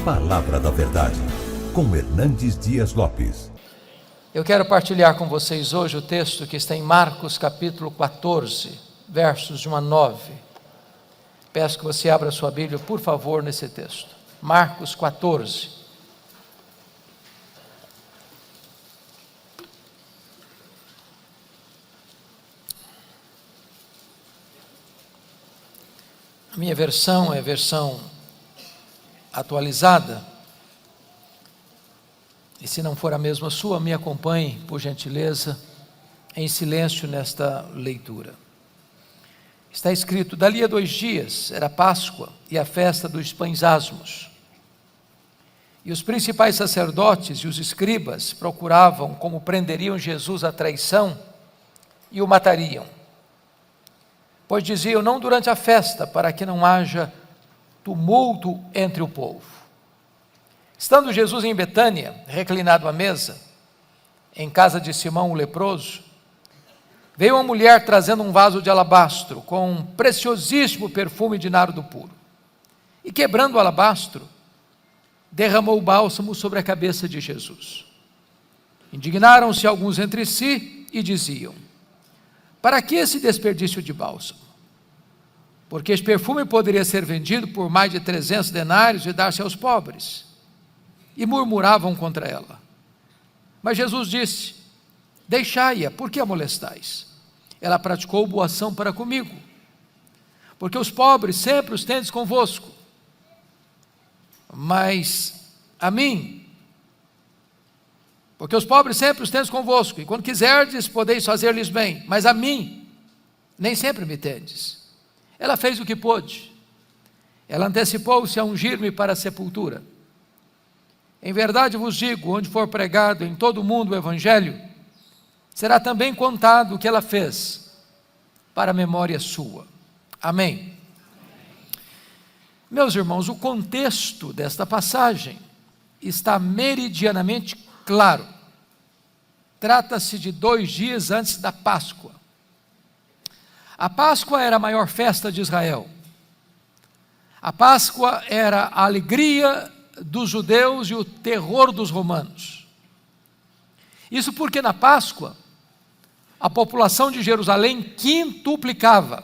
Palavra da Verdade, com Hernandes Dias Lopes. Eu quero partilhar com vocês hoje o texto que está em Marcos capítulo 14, versos de 1 a 9. Peço que você abra sua Bíblia, por favor, nesse texto. Marcos 14. A minha versão é a versão atualizada. E se não for a mesma sua, me acompanhe, por gentileza, em silêncio nesta leitura. Está escrito: dali a 2 dias, era Páscoa e a festa dos pães asmos. E os principais sacerdotes e os escribas procuravam como prenderiam Jesus à traição e o matariam. Pois diziam: não durante a festa, para que não haja tumulto entre o povo. Estando Jesus em Betânia, reclinado à mesa, em casa de Simão o leproso, veio uma mulher trazendo um vaso de alabastro com um preciosíssimo perfume de nardo puro. E quebrando o alabastro, derramou o bálsamo sobre a cabeça de Jesus. Indignaram-se alguns entre si e diziam: para que esse desperdício de bálsamo? Porque este perfume poderia ser vendido por mais de 300 denários e dar-se aos pobres. E murmuravam contra ela. Mas Jesus disse: deixai-a, por que a molestais? Ela praticou boa ação para comigo, porque os pobres sempre os tendes convosco, mas a mim, porque os pobres sempre os tendes convosco, e quando quiserdes podeis fazer-lhes bem, mas a mim nem sempre me tendes. Ela fez o que pôde. Ela antecipou-se a ungir-me para a sepultura. Em verdade vos digo, onde for pregado em todo o mundo o Evangelho, será também contado o que ela fez, para a memória sua. Amém. Meus irmãos, o contexto desta passagem está meridianamente claro. Trata-se de 2 dias antes da Páscoa. A Páscoa era a maior festa de Israel. A Páscoa era a alegria dos judeus e o terror dos romanos. Isso porque na Páscoa a população de Jerusalém quintuplicava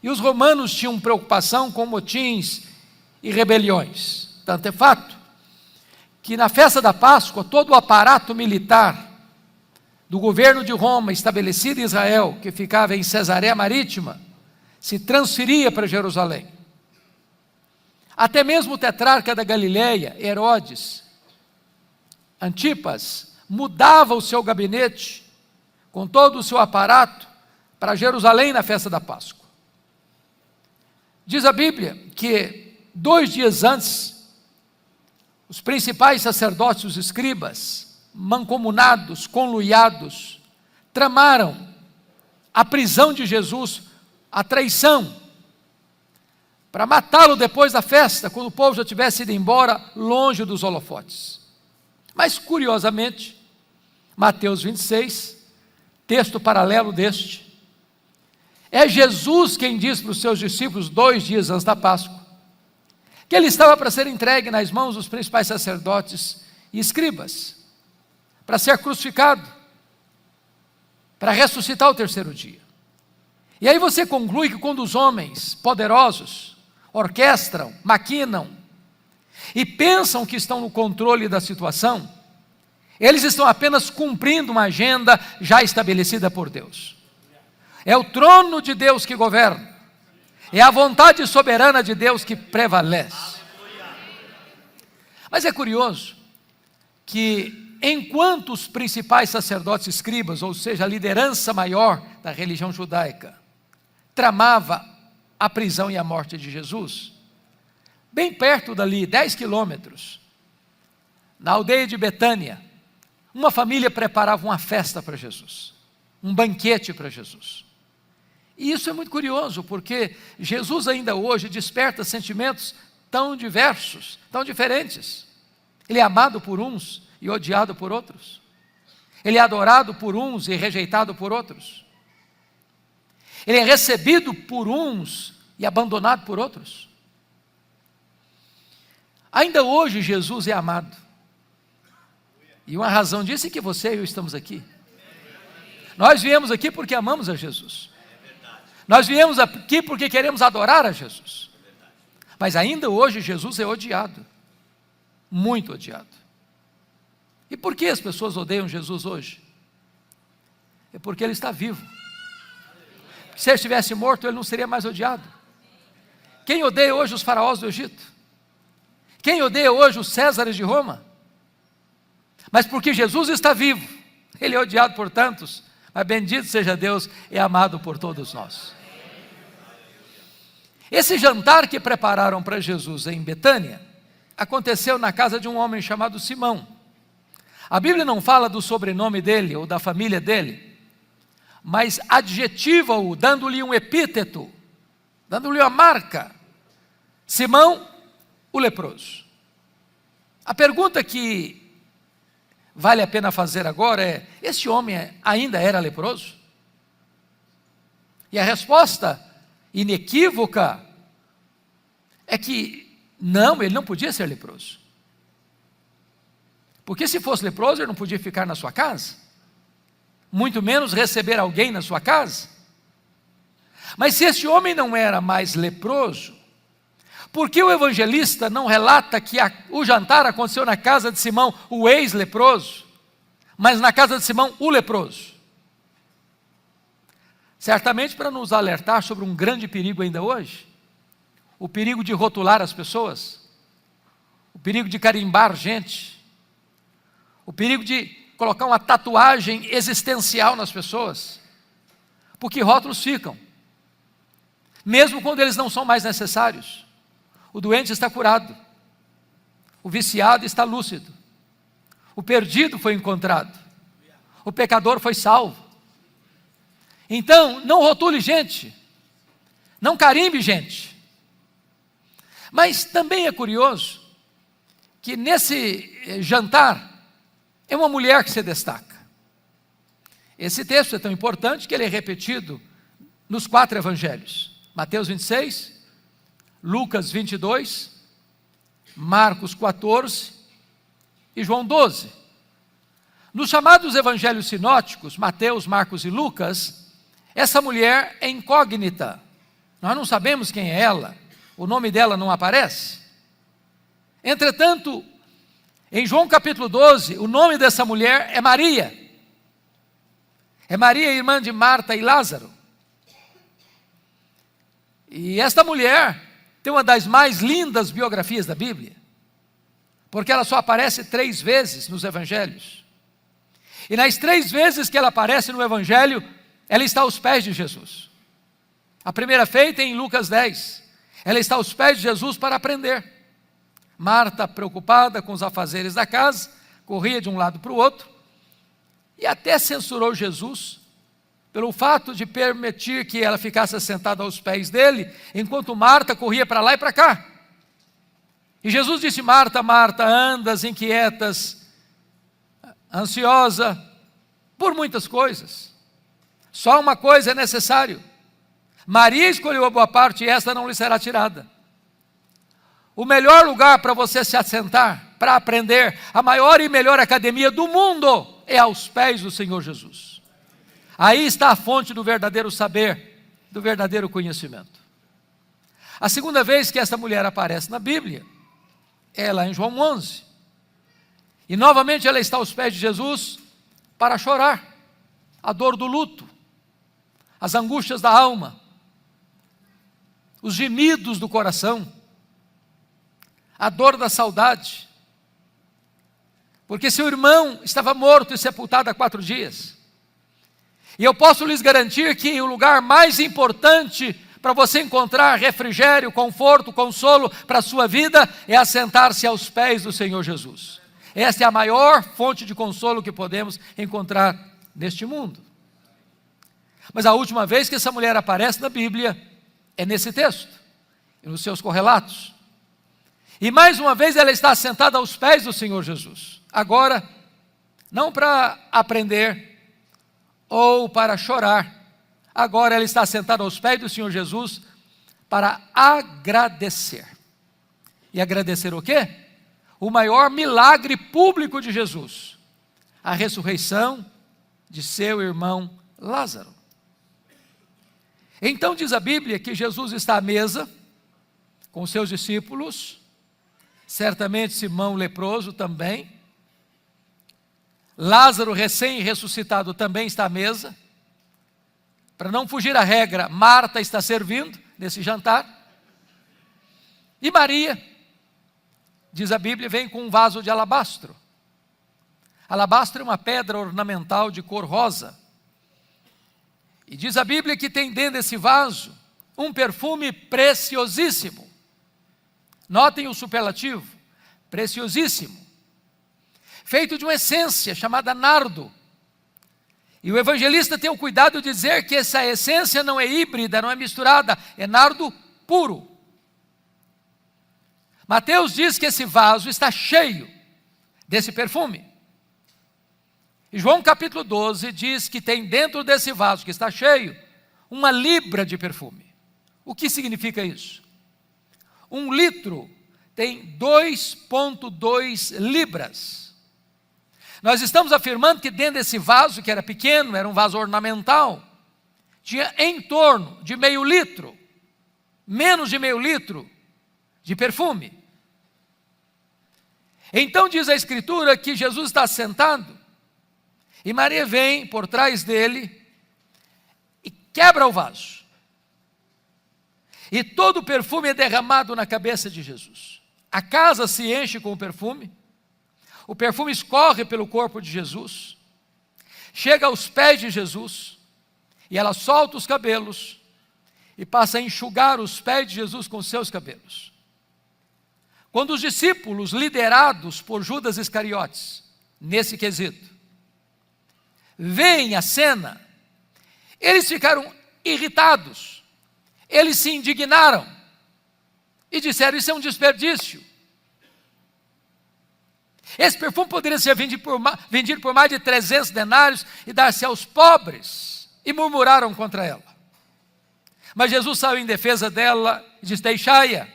e os romanos tinham preocupação com motins e rebeliões. Tanto é fato que na festa da Páscoa todo o aparato militar do governo de Roma, estabelecido em Israel, que ficava em Cesareia Marítima, se transferia para Jerusalém. Até mesmo o tetrarca da Galileia, Herodes Antipas, mudava o seu gabinete com todo o seu aparato para Jerusalém na festa da Páscoa. Diz a Bíblia que 2 dias antes, os principais sacerdotes e os escribas, mancomunados, conluiados, tramaram a prisão de Jesus, a traição, para matá-lo depois da festa, quando o povo já tivesse ido embora, longe dos holofotes. Mas, curiosamente, Mateus 26, texto paralelo deste, é Jesus quem diz para os seus discípulos, 2 dias antes da Páscoa, que ele estava para ser entregue nas mãos dos principais sacerdotes e escribas, para ser crucificado, para ressuscitar ao 3º dia. E aí você conclui que quando os homens poderosos orquestram, maquinam e pensam que estão no controle da situação, eles estão apenas cumprindo uma agenda já estabelecida por Deus. É o trono de Deus que governa, é a vontade soberana de Deus que prevalece. Mas é curioso que enquanto os principais sacerdotes e escribas, ou seja, a liderança maior da religião judaica, tramava a prisão e a morte de Jesus, bem perto dali, 10 quilômetros, na aldeia de Betânia, uma família preparava uma festa para Jesus, um banquete para Jesus. E isso é muito curioso, porque Jesus ainda hoje desperta sentimentos tão diversos, tão diferentes. Ele é amado por uns e odiado por outros. Ele é adorado por uns e rejeitado por outros. Ele é recebido por uns e abandonado por outros. Ainda hoje Jesus é amado. E uma razão disso é que você e eu estamos aqui. Nós viemos aqui porque amamos a Jesus. Nós viemos aqui porque queremos adorar a Jesus. Mas ainda hoje Jesus é odiado. Muito odiado. E por que as pessoas odeiam Jesus hoje? É porque ele está vivo. Se ele estivesse morto, ele não seria mais odiado. Quem odeia hoje os faraós do Egito? Quem odeia hoje os Césares de Roma? Mas porque Jesus está vivo, ele é odiado por tantos, mas bendito seja Deus, é amado por todos nós. Esse jantar que prepararam para Jesus em Betânia, aconteceu na casa de um homem chamado Simão. A Bíblia não fala do sobrenome dele ou da família dele, mas adjetiva-o, dando-lhe um epíteto, dando-lhe uma marca. Simão, o leproso. A pergunta que vale a pena fazer agora é: esse homem ainda era leproso? E a resposta inequívoca é que não, ele não podia ser leproso. Porque se fosse leproso, ele não podia ficar na sua casa, muito menos receber alguém na sua casa. Mas se esse homem não era mais leproso, por que o evangelista não relata que o jantar aconteceu na casa de Simão, o ex-leproso, mas na casa de Simão, o leproso? Certamente para nos alertar sobre um grande perigo ainda hoje, o perigo de rotular as pessoas, o perigo de carimbar gente, o perigo de colocar uma tatuagem existencial nas pessoas, porque rótulos ficam, mesmo quando eles não são mais necessários. O doente está curado, o viciado está lúcido, o perdido foi encontrado, o pecador foi salvo. Então, não rotule gente, não carimbe gente. Mas também é curioso que nesse jantar é uma mulher que se destaca. Esse texto é tão importante que ele é repetido nos 4 evangelhos: Mateus 26, Lucas 22, Marcos 14 e João 12. Nos chamados evangelhos sinóticos, Mateus, Marcos e Lucas, essa mulher é incógnita. Nós não sabemos quem é ela, o nome dela não aparece. Entretanto, em João capítulo 12, o nome dessa mulher é Maria. É Maria, irmã de Marta e Lázaro. E esta mulher tem uma das mais lindas biografias da Bíblia, porque ela só aparece 3 vezes nos evangelhos. E nas 3 vezes que ela aparece no evangelho, ela está aos pés de Jesus. A primeira feita é em Lucas 10. Ela está aos pés de Jesus para aprender. Marta, preocupada com os afazeres da casa, corria de um lado para o outro, e até censurou Jesus pelo fato de permitir que ela ficasse sentada aos pés dele, enquanto Marta corria para lá e para cá. E Jesus disse: Marta, Marta, andas inquietas, ansiosa por muitas coisas. Só uma coisa é necessário. Maria escolheu a boa parte e esta não lhe será tirada. O melhor lugar para você se assentar, para aprender, a maior e melhor academia do mundo, é aos pés do Senhor Jesus. Aí está a fonte do verdadeiro saber, do verdadeiro conhecimento. A segunda vez que essa mulher aparece na Bíblia é lá em João 11. E novamente ela está aos pés de Jesus para chorar a dor do luto, as angústias da alma, os gemidos do coração, a dor da saudade, porque seu irmão estava morto e sepultado há 4 dias. E eu posso lhes garantir que o lugar mais importante para você encontrar refrigério, conforto, consolo para a sua vida é assentar-se aos pés do Senhor Jesus. Esta é a maior fonte de consolo que podemos encontrar neste mundo. Mas a última vez que essa mulher aparece na Bíblia é nesse texto, e nos seus correlatos. E mais uma vez ela está sentada aos pés do Senhor Jesus. Agora, não para aprender ou para chorar. Agora ela está sentada aos pés do Senhor Jesus para agradecer. e agradecer o quê? O maior milagre público de Jesus, a ressurreição de seu irmão Lázaro. Então diz a Bíblia que Jesus está à mesa com os seus discípulos, certamente Simão leproso também, Lázaro recém-ressuscitado também está à mesa. Para não fugir à regra, Marta está servindo nesse jantar, e Maria, diz a Bíblia, vem com um vaso de alabastro. Alabastro é uma pedra ornamental de cor rosa, e diz a Bíblia que tem dentro desse vaso um perfume preciosíssimo. Notem o superlativo, preciosíssimo, feito de uma essência chamada nardo. E o evangelista tem o cuidado de dizer que essa essência não é híbrida, não é misturada, é nardo puro. Mateus diz que esse vaso está cheio desse perfume. E João capítulo 12 diz que tem dentro desse vaso que está cheio, 1 libra de perfume. O que significa isso? 1 litro tem 2,2 libras. Nós estamos afirmando que dentro desse vaso, que era pequeno, era um vaso ornamental, tinha em torno de meio litro, menos de meio litro de perfume. Então diz a Escritura que Jesus está sentado, e Maria vem por trás dele e quebra o vaso. E todo o perfume é derramado na cabeça de Jesus. A casa se enche com o perfume escorre pelo corpo de Jesus, chega aos pés de Jesus, e ela solta os cabelos, e passa a enxugar os pés de Jesus com seus cabelos. Quando os discípulos, liderados por Judas Iscariotes, nesse quesito, veem a cena, eles ficaram irritados, eles se indignaram, e disseram: isso é um desperdício. Esse perfume poderia ser vendido por mais de 300 denários e dar-se aos pobres, e murmuraram contra ela. Mas Jesus saiu em defesa dela e disse: deixai-a,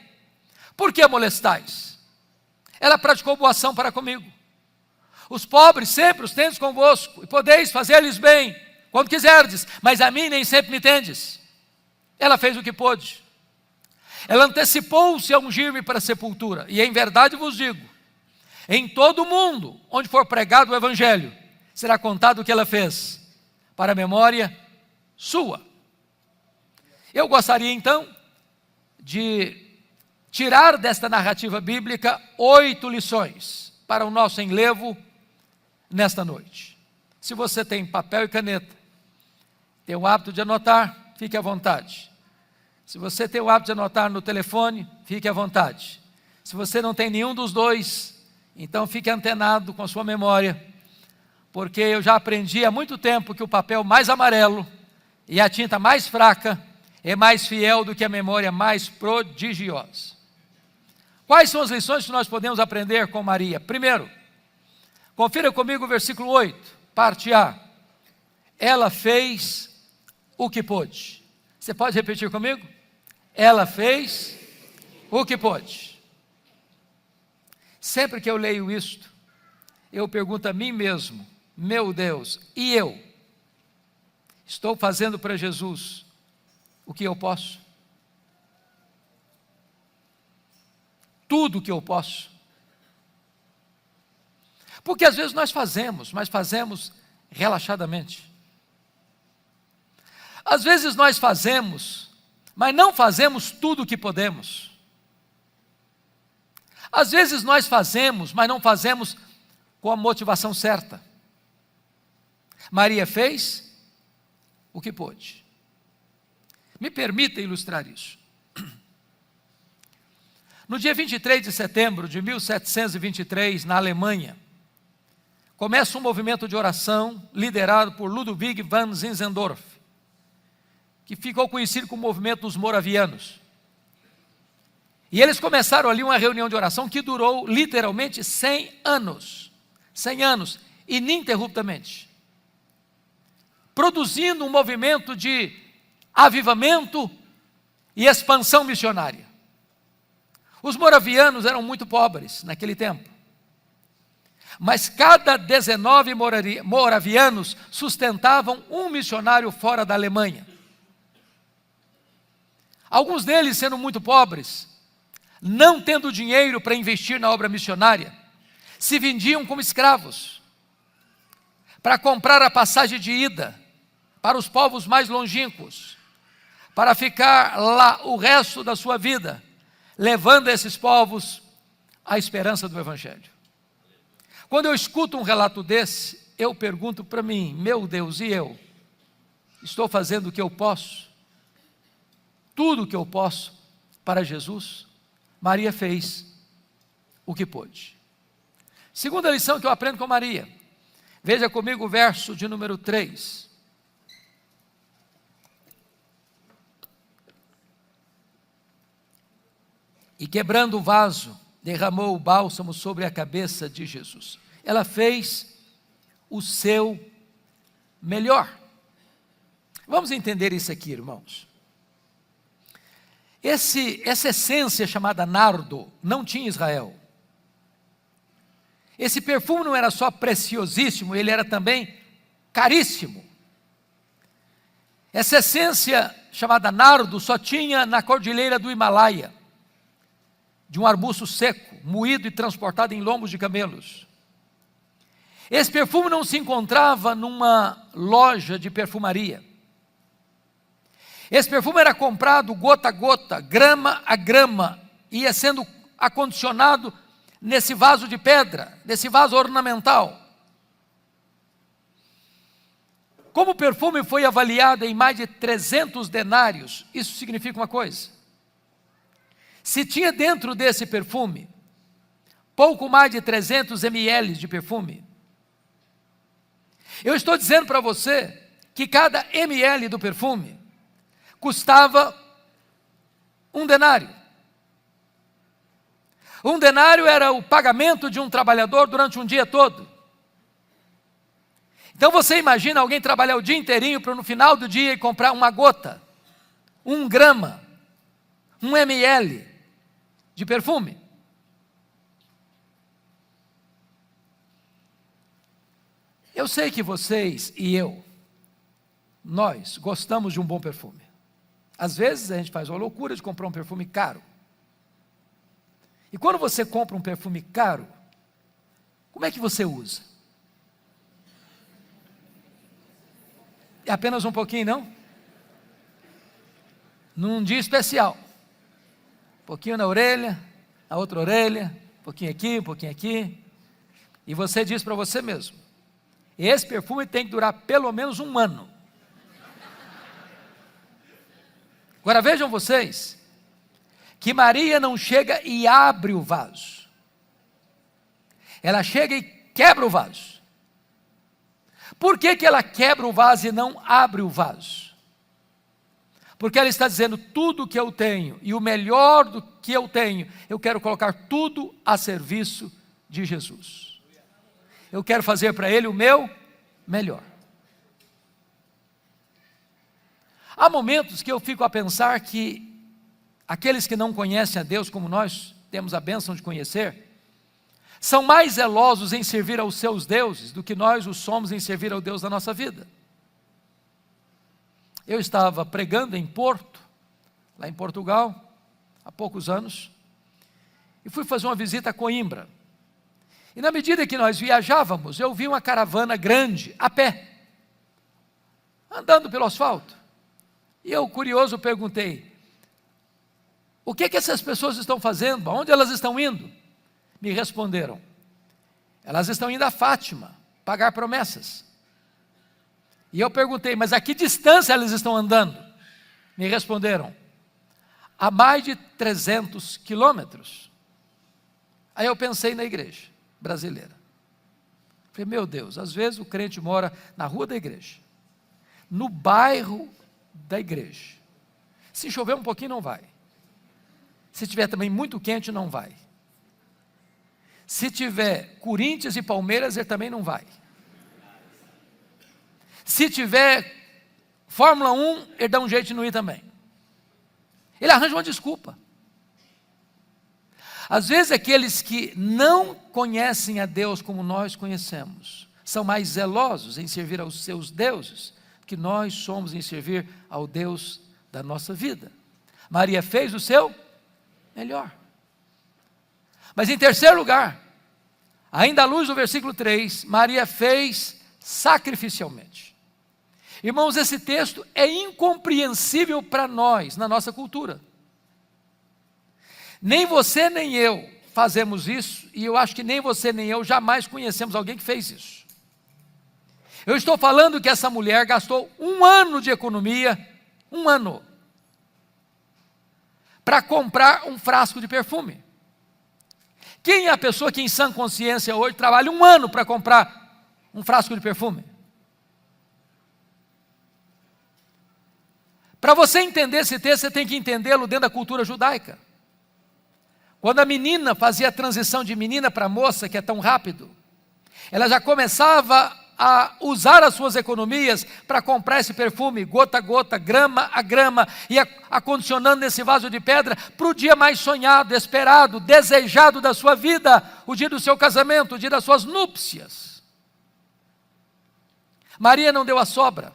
por que a molestais? Ela praticou boa ação para comigo. Os pobres sempre os tendes convosco, e podeis fazer-lhes bem, quando quiserdes, mas a mim nem sempre me tendes. Ela fez o que pôde. Ela antecipou-se a ungir-me para a sepultura, e em verdade vos digo, em todo o mundo, onde for pregado o Evangelho, será contado o que ela fez, para a memória sua. Eu gostaria então de tirar desta narrativa bíblica 8 lições para o nosso enlevo nesta noite. Se você tem papel e caneta, tem o hábito de anotar, fique à vontade. Se você tem o hábito de anotar no telefone, fique à vontade. Se você não tem nenhum dos dois, então fique antenado com a sua memória, porque eu já aprendi há muito tempo que o papel mais amarelo e a tinta mais fraca é mais fiel do que a memória mais prodigiosa. Quais são as lições que nós podemos aprender com Maria? Primeiro, confira comigo o versículo 8, parte A. Ela fez o que pôde. Você pode repetir comigo? Ela fez o que pôde. Sempre que eu leio isto, eu pergunto a mim mesmo: meu Deus, e eu? Estou fazendo para Jesus o que eu posso? Tudo o que eu posso? Porque às vezes nós fazemos, mas fazemos relaxadamente. Às vezes nós fazemos, mas não fazemos tudo o que podemos. Às vezes nós fazemos, mas não fazemos com a motivação certa. Maria fez o que pôde. Me permita ilustrar isso. No dia 23 de setembro de 1723, na Alemanha, começa um movimento de oração liderado por Ludwig van Zinzendorf, que ficou conhecido como o movimento dos moravianos. E eles começaram ali uma reunião de oração que durou literalmente 100 anos, ininterruptamente, produzindo um movimento de avivamento e expansão missionária. Os moravianos eram muito pobres naquele tempo, mas cada 19 moravianos sustentavam um missionário fora da Alemanha. Alguns deles, sendo muito pobres, não tendo dinheiro para investir na obra missionária, se vendiam como escravos, para comprar a passagem de ida para os povos mais longínquos, para ficar lá o resto da sua vida, levando a esses povos a esperança do Evangelho. Quando eu escuto um relato desse, eu pergunto para mim, meu Deus, e eu? Estou fazendo o que eu posso? Tudo o que eu posso para Jesus? Maria fez o que pôde. Segunda lição que eu aprendo com Maria. Veja comigo o verso de número 3. E quebrando o vaso, derramou o bálsamo sobre a cabeça de Jesus. Ela fez o seu melhor. Vamos entender isso aqui, irmãos. Essa essência chamada nardo não tinha em Israel. Esse perfume não era só preciosíssimo, ele era também caríssimo. Essa essência chamada nardo só tinha na cordilheira do Himalaia, de um arbusto seco, moído e transportado em lombos de camelos. Esse perfume não se encontrava numa loja de perfumaria. Esse perfume era comprado gota a gota, grama a grama, ia sendo acondicionado nesse vaso de pedra, nesse vaso ornamental. Como o perfume foi avaliado em mais de 300 denários, isso significa uma coisa. Se tinha dentro desse perfume pouco mais de 300 ml de perfume, eu estou dizendo para você que cada ml do perfume custava um denário. Um denário era o pagamento de um trabalhador durante um dia todo. Então você imagina alguém trabalhar o dia inteirinho para no final do dia comprar uma gota, 1 grama, 1 ml de perfume. Eu sei que vocês e eu, nós gostamos de um bom perfume. Às vezes a gente faz uma loucura de comprar um perfume caro. E quando você compra um perfume caro, como é que você usa? É apenas um pouquinho, não? Num dia especial. Um pouquinho na orelha, na outra orelha, um pouquinho aqui, um pouquinho aqui. E você diz para você mesmo, esse perfume tem que durar pelo menos 1 ano. Agora vejam vocês, que Maria não chega e abre o vaso. Ela chega e quebra o vaso. Por que ela quebra o vaso e não abre o vaso? Porque ela está dizendo, tudo que eu tenho, e o melhor do que eu tenho, eu quero colocar tudo a serviço de Jesus. Eu quero fazer para Ele o meu melhor. Há momentos que eu fico a pensar que aqueles que não conhecem a Deus como nós temos a bênção de conhecer, são mais zelosos em servir aos seus deuses do que nós o somos em servir ao Deus da nossa vida. Eu estava pregando em Porto, lá em Portugal, há poucos anos, e fui fazer uma visita a Coimbra. E na medida que nós viajávamos, eu vi uma caravana grande, a pé, andando pelo asfalto. E eu, curioso, perguntei, o que essas pessoas estão fazendo? Aonde elas estão indo? Me responderam, elas estão indo a Fátima, pagar promessas. E eu perguntei, mas a que distância elas estão andando? Me responderam, a mais de 300 quilômetros. Aí eu pensei na igreja brasileira. Falei, meu Deus, às vezes o crente mora na rua da igreja, no bairro da igreja. Se chover um pouquinho, não vai. Se tiver também muito quente, não vai. Se tiver Corinthians e Palmeiras, ele também não vai. Se tiver Fórmula 1, ele dá um jeito de não ir também. Ele arranja uma desculpa. Às vezes aqueles que não conhecem a Deus como nós conhecemos, são mais zelosos em servir aos seus deuses, que nós somos em servir ao Deus da nossa vida. Maria fez o seu melhor. Mas em terceiro lugar, ainda à luz do versículo 3, Maria fez sacrificialmente. Irmãos, esse texto é incompreensível para nós, na nossa cultura. Nem você nem eu fazemos isso, e eu acho que nem você nem eu jamais conhecemos alguém que fez isso. Eu estou falando que essa mulher gastou 1 ano de economia, 1 ano, para comprar um frasco de perfume. Quem é a pessoa que em sã consciência hoje trabalha 1 ano para comprar um frasco de perfume? Para você entender esse texto, você tem que entendê-lo dentro da cultura judaica. Quando a menina fazia a transição de menina para moça, que é tão rápido, ela já começava a usar as suas economias para comprar esse perfume, gota a gota, grama a grama, e acondicionando nesse vaso de pedra para o dia mais sonhado, esperado, desejado da sua vida, o dia do seu casamento, o dia das suas núpcias. Maria não deu a sobra,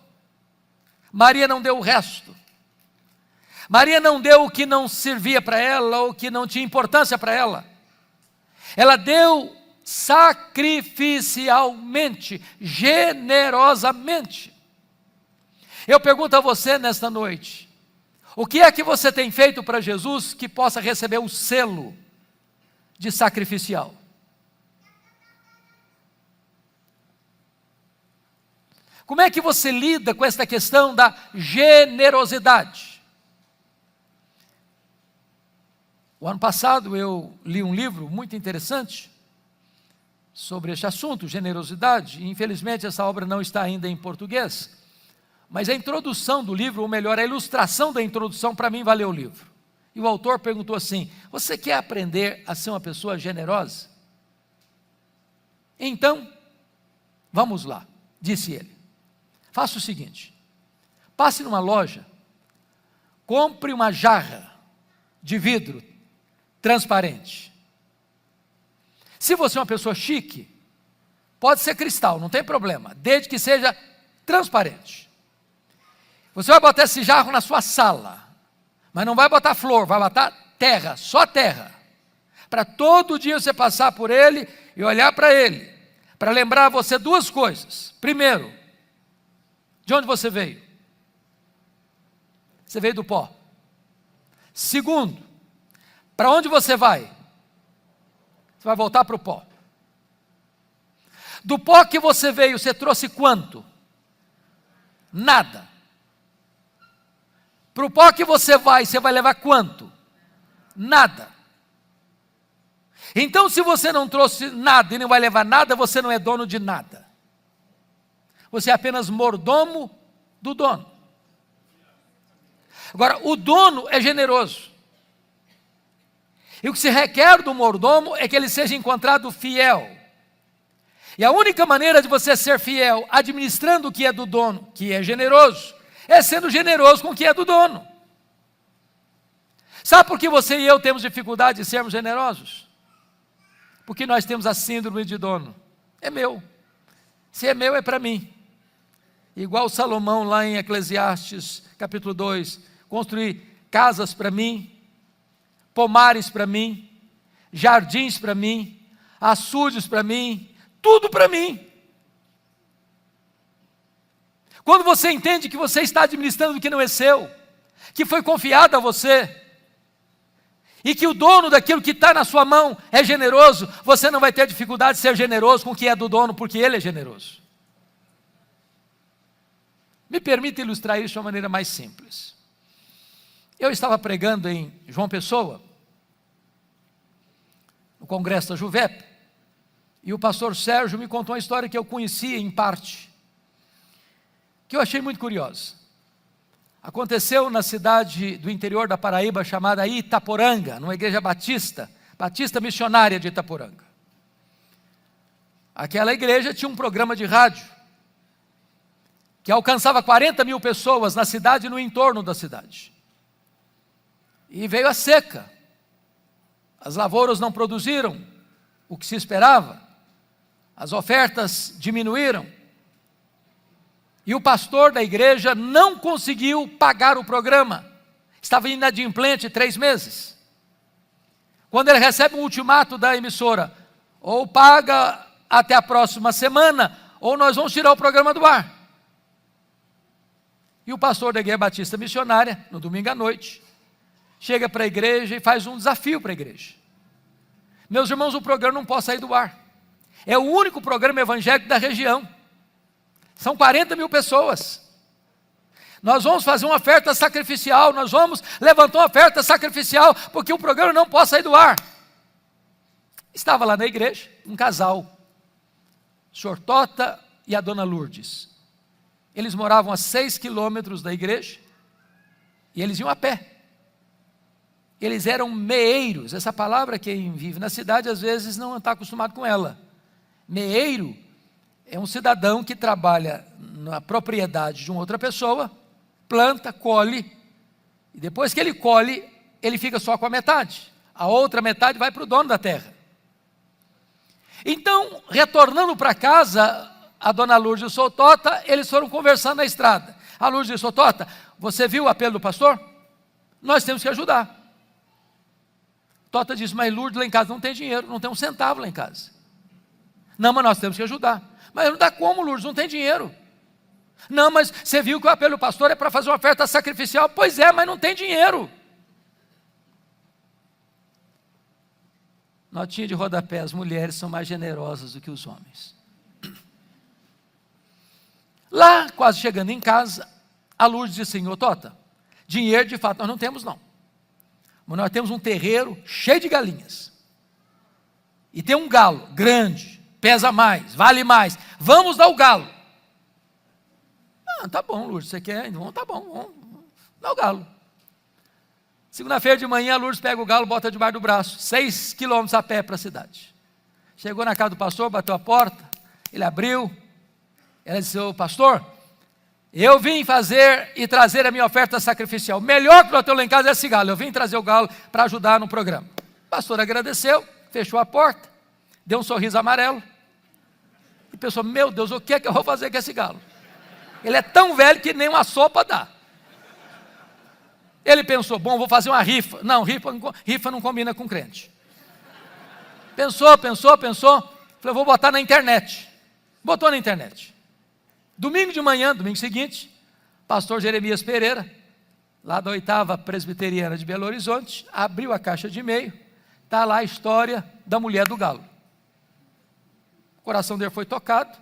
Maria não deu o resto, Maria não deu o que não servia para ela, ou que não tinha importância para ela, ela deu sacrificialmente, generosamente. Eu pergunto a você nesta noite, o que é que você tem feito para Jesus que possa receber o selo de sacrificial? Como é que você lida com esta questão da generosidade? O ano passado eu li um livro muito interessante sobre este assunto, generosidade, e infelizmente essa obra não está ainda em português, mas a introdução do livro, ou melhor, a ilustração da introdução, para mim valeu o livro. E o autor perguntou assim: você quer aprender a ser uma pessoa generosa? Então, vamos lá, disse ele. Faça o seguinte, passe numa loja, compre uma jarra de vidro transparente. Se você é uma pessoa chique, pode ser cristal, não tem problema, desde que seja transparente. Você vai botar esse jarro na sua sala, mas não vai botar flor, vai botar terra, só terra, para todo dia você passar por ele e olhar para ele, para lembrar você 2 coisas. Primeiro, de onde você veio? Você veio do pó. Segundo, para onde você vai? Você vai voltar para o pó. Do pó que você veio, você trouxe quanto? Nada. Para o pó que você vai levar quanto? Nada. Então, se você não trouxe nada e não vai levar nada, você não é dono de nada. Você é apenas mordomo do dono. Agora, o dono é generoso. E o que se requer do mordomo é que ele seja encontrado fiel. E a única maneira de você ser fiel, administrando o que é do dono, que é generoso, é sendo generoso com o que é do dono. Sabe por que você e eu temos dificuldade de sermos generosos? Porque nós temos a síndrome de dono. É meu. Se é meu, é para mim. Igual Salomão lá em Eclesiastes, capítulo 2, construir casas para mim, pomares para mim, jardins para mim, açudes para mim, tudo para mim. Quando você entende que você está administrando o que não é seu, que foi confiado a você, e que o dono daquilo que está na sua mão é generoso, você não vai ter dificuldade de ser generoso com o que é do dono, porque ele é generoso. Me permita ilustrar isso de uma maneira mais simples. Eu estava pregando em João Pessoa, no congresso da Juvep, e o pastor Sérgio me contou uma história que eu conhecia em parte, que eu achei muito curiosa. Aconteceu na cidade do interior da Paraíba, chamada Itaporanga, numa igreja batista missionária de Itaporanga. Aquela igreja tinha um programa de rádio, que alcançava 40 mil pessoas na cidade e no entorno da cidade. E veio a seca. as lavouras não produziram o que se esperava, as ofertas diminuíram, e o pastor da igreja não conseguiu pagar o programa, estava inadimplente 3 meses. Quando ele recebe um ultimato da emissora, ou paga até a próxima semana, ou nós vamos tirar o programa do ar. E o pastor da Igreja Batista Missionária, no domingo à noite, chega para a igreja e faz um desafio para a igreja. Meus irmãos, o programa não pode sair do ar. É o único programa evangélico da região. São 40 mil pessoas. Nós vamos fazer uma oferta sacrificial, nós vamos levantar uma oferta sacrificial, porque o programa não pode sair do ar. Estava lá na igreja, um casal, o senhor Tota e a dona Lourdes. Eles moravam a 6 quilômetros da igreja, e eles iam a pé. Eles eram meeiros. Essa palavra, quem vive na cidade às vezes não está acostumado com ela. Meeiro é um cidadão que trabalha na propriedade de uma outra pessoa, planta, colhe, e depois que ele colhe, ele fica só com a metade. A outra metade vai para o dono da terra. Então, retornando para casa, a dona Lourdes e o senhor Tota, eles foram conversando na estrada. A Lourdes disse: "Senhor Tota, você viu o apelo do pastor? Nós temos que ajudar." Tota disse: "Mas Lourdes, lá em casa não tem dinheiro, não tem um centavo lá em casa." "Não, mas nós temos que ajudar." "Mas não dá como, Lourdes, não tem dinheiro." "Não, mas você viu que o apelo do pastor é para fazer uma oferta sacrificial." "Pois é, mas não tem dinheiro." Notinha de rodapé: as mulheres são mais generosas do que os homens. Lá, quase chegando em casa, a Lourdes disse: "Senhor Tota, dinheiro de fato nós não temos não. Mas nós temos um terreiro cheio de galinhas. E tem um galo grande, pesa mais, vale mais. Vamos dar o galo." "Ah, tá bom, Lourdes, você quer? Então tá bom, vamos dar o galo." Segunda-feira de manhã, a Lourdes pega o galo, bota debaixo do braço, 6 quilômetros a pé para a cidade. Chegou na casa do pastor, bateu a porta, ele abriu. Ela disse: "Ô pastor, eu vim fazer e trazer a minha oferta sacrificial. O melhor que nós temos lá em casa é esse galo. Eu vim trazer o galo para ajudar no programa." O pastor agradeceu, fechou a porta, deu um sorriso amarelo e pensou: "Meu Deus, o que é que eu vou fazer com esse galo? Ele é tão velho que nem uma sopa dá." Ele pensou: "Bom, vou fazer uma rifa." Não, rifa não combina com crente. Pensou. Falei: "Vou botar na internet." Botou na internet. Domingo de manhã, domingo seguinte, pastor Jeremias Pereira, lá da 8ª Presbiteriana de Belo Horizonte, abriu a caixa de e-mail, está lá a história da mulher do galo. O coração dele foi tocado.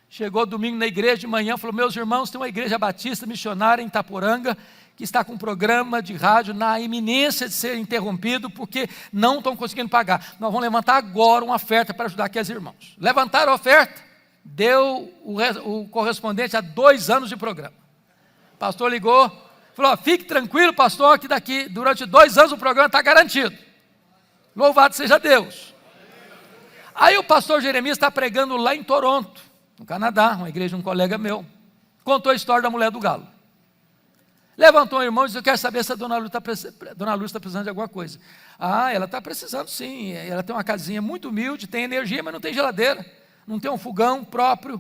Chegou domingo na igreja de manhã, falou: "Meus irmãos, tem uma igreja batista missionária em Itaporanga, que está com um programa de rádio na iminência de ser interrompido, porque não estão conseguindo pagar. Nós vamos levantar agora uma oferta para ajudar aqueles irmãos." Levantaram a oferta, deu o correspondente a 2 anos de programa. O pastor ligou, falou: "Fique tranquilo, pastor, que daqui, durante 2 anos o programa está garantido." Louvado seja Deus. Aí o pastor Jeremias está pregando lá em Toronto, no Canadá, uma igreja de um colega meu. Contou a história da mulher do galo. Levantou um irmão e disse: "Eu quero saber se a dona Luz está precisando de alguma coisa." "Ah, ela está precisando sim. Ela tem uma casinha muito humilde, tem energia, mas não tem geladeira. Não tem um fogão próprio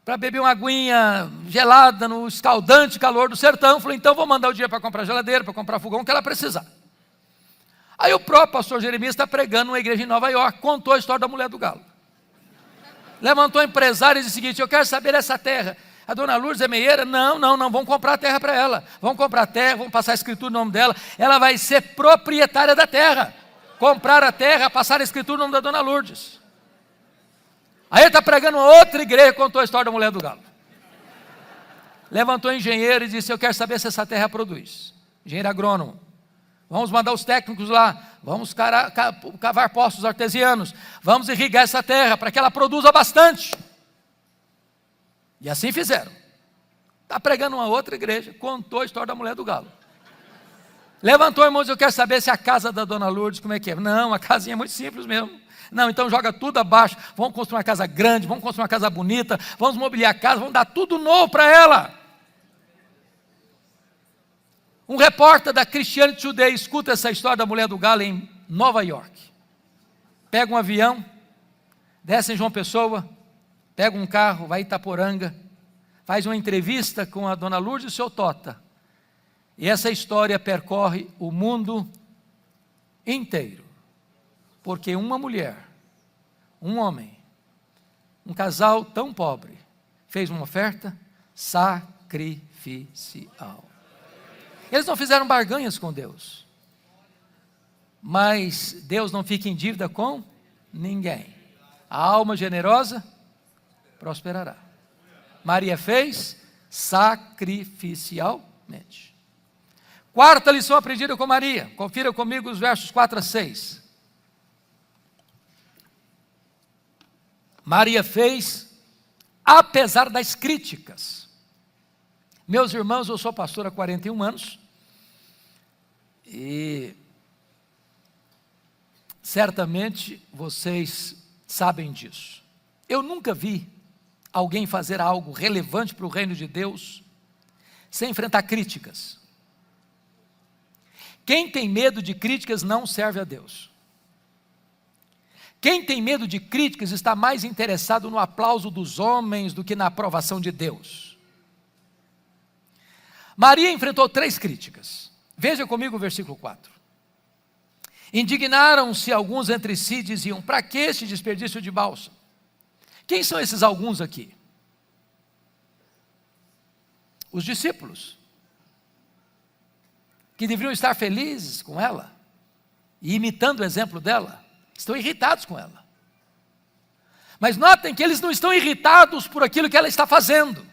para beber uma aguinha gelada no escaldante calor do sertão." Falei: "Então vou mandar o dinheiro para comprar geladeira, para comprar fogão, que ela precisar." Aí o próprio pastor Jeremias está pregando numa igreja em Nova York, contou a história da mulher do galo. Levantou empresário e disse o seguinte: "Eu quero saber essa terra. A dona Lourdes é meieira?" Não, vamos comprar terra para ela. Vamos comprar terra, vamos passar a escritura no nome dela. Ela vai ser proprietária da terra. Comprar a terra, passar a escritura no nome da dona Lourdes. Aí ele está pregando uma outra igreja, contou a história da mulher do galo. Levantou o engenheiro e disse: "Eu quero saber se essa terra produz." Engenheiro agrônomo: "Vamos mandar os técnicos lá, vamos cavar poços artesianos, vamos irrigar essa terra para que ela produza bastante." E assim fizeram. Está pregando uma outra igreja, contou a história da mulher do galo. Levantou, irmãos: "Eu quero saber se a casa da dona Lourdes, como é que é?" "Não, a casinha é muito simples mesmo." "Não, então joga tudo abaixo, vamos construir uma casa grande, vamos construir uma casa bonita, vamos mobiliar a casa, vamos dar tudo novo para ela." Um repórter da Christianity Today escuta essa história da mulher do galo em Nova York. Pega um avião, desce em João Pessoa, pega um carro, vai em Itaporanga, faz uma entrevista com a dona Lourdes e o seu Tota. E essa história percorre o mundo inteiro. Porque uma mulher, um homem, um casal tão pobre, fez uma oferta sacrificial. Eles não fizeram barganhas com Deus. Mas Deus não fica em dívida com ninguém. A alma generosa prosperará. Maria fez sacrificialmente. Quarta lição aprendida com Maria. Confira comigo os versos 4 a 6. Maria fez, apesar das críticas. Meus irmãos, eu sou pastor há 41 anos. E certamente vocês sabem disso. Eu nunca vi alguém fazer algo relevante para o reino de Deus sem enfrentar críticas. Quem tem medo de críticas não serve a Deus. Quem tem medo de críticas está mais interessado no aplauso dos homens do que na aprovação de Deus. Maria enfrentou 3 críticas. Veja comigo o versículo 4. Indignaram-se alguns entre si e diziam: para que este desperdício de bálsamo? Quem são esses alguns aqui? Os discípulos, que deveriam estar felizes com ela, e imitando o exemplo dela, estão irritados com ela. Mas notem que eles não estão irritados por aquilo que ela está fazendo,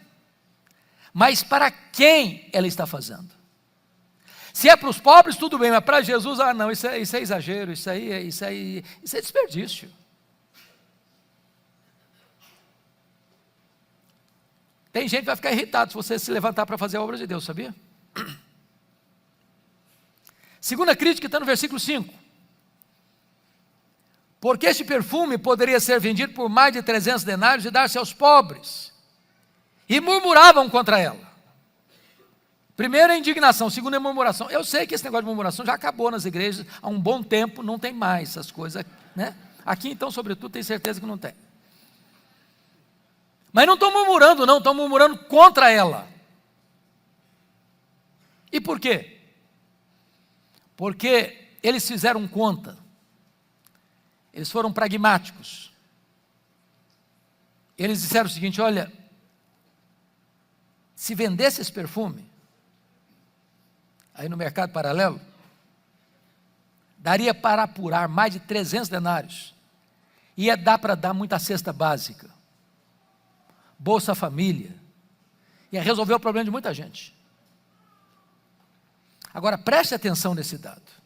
mas para quem ela está fazendo. Se é para os pobres, tudo bem, mas para Jesus, não, isso é exagero, isso é desperdício. Tem gente que vai ficar irritado se você se levantar para fazer a obra de Deus, sabia? Segunda crítica está no versículo 5. Porque este perfume poderia ser vendido por mais de 300 denários e dar-se aos pobres. E murmuravam contra ela. Primeiro, a indignação. Segundo, a murmuração. Eu sei que esse negócio de murmuração já acabou nas igrejas há um bom tempo, não tem mais essas coisas, né? Aqui, então, sobretudo, tenho certeza que não tem. Mas não estão murmurando, não, estão murmurando contra ela. E por quê? Porque eles fizeram conta. Eles foram pragmáticos. Eles disseram o seguinte: olha, se vendesse esse perfume, aí no mercado paralelo, daria para apurar mais de 300 denários. Ia dar para dar muita cesta básica, Bolsa Família, ia resolver o problema de muita gente. Agora preste atenção nesse dado.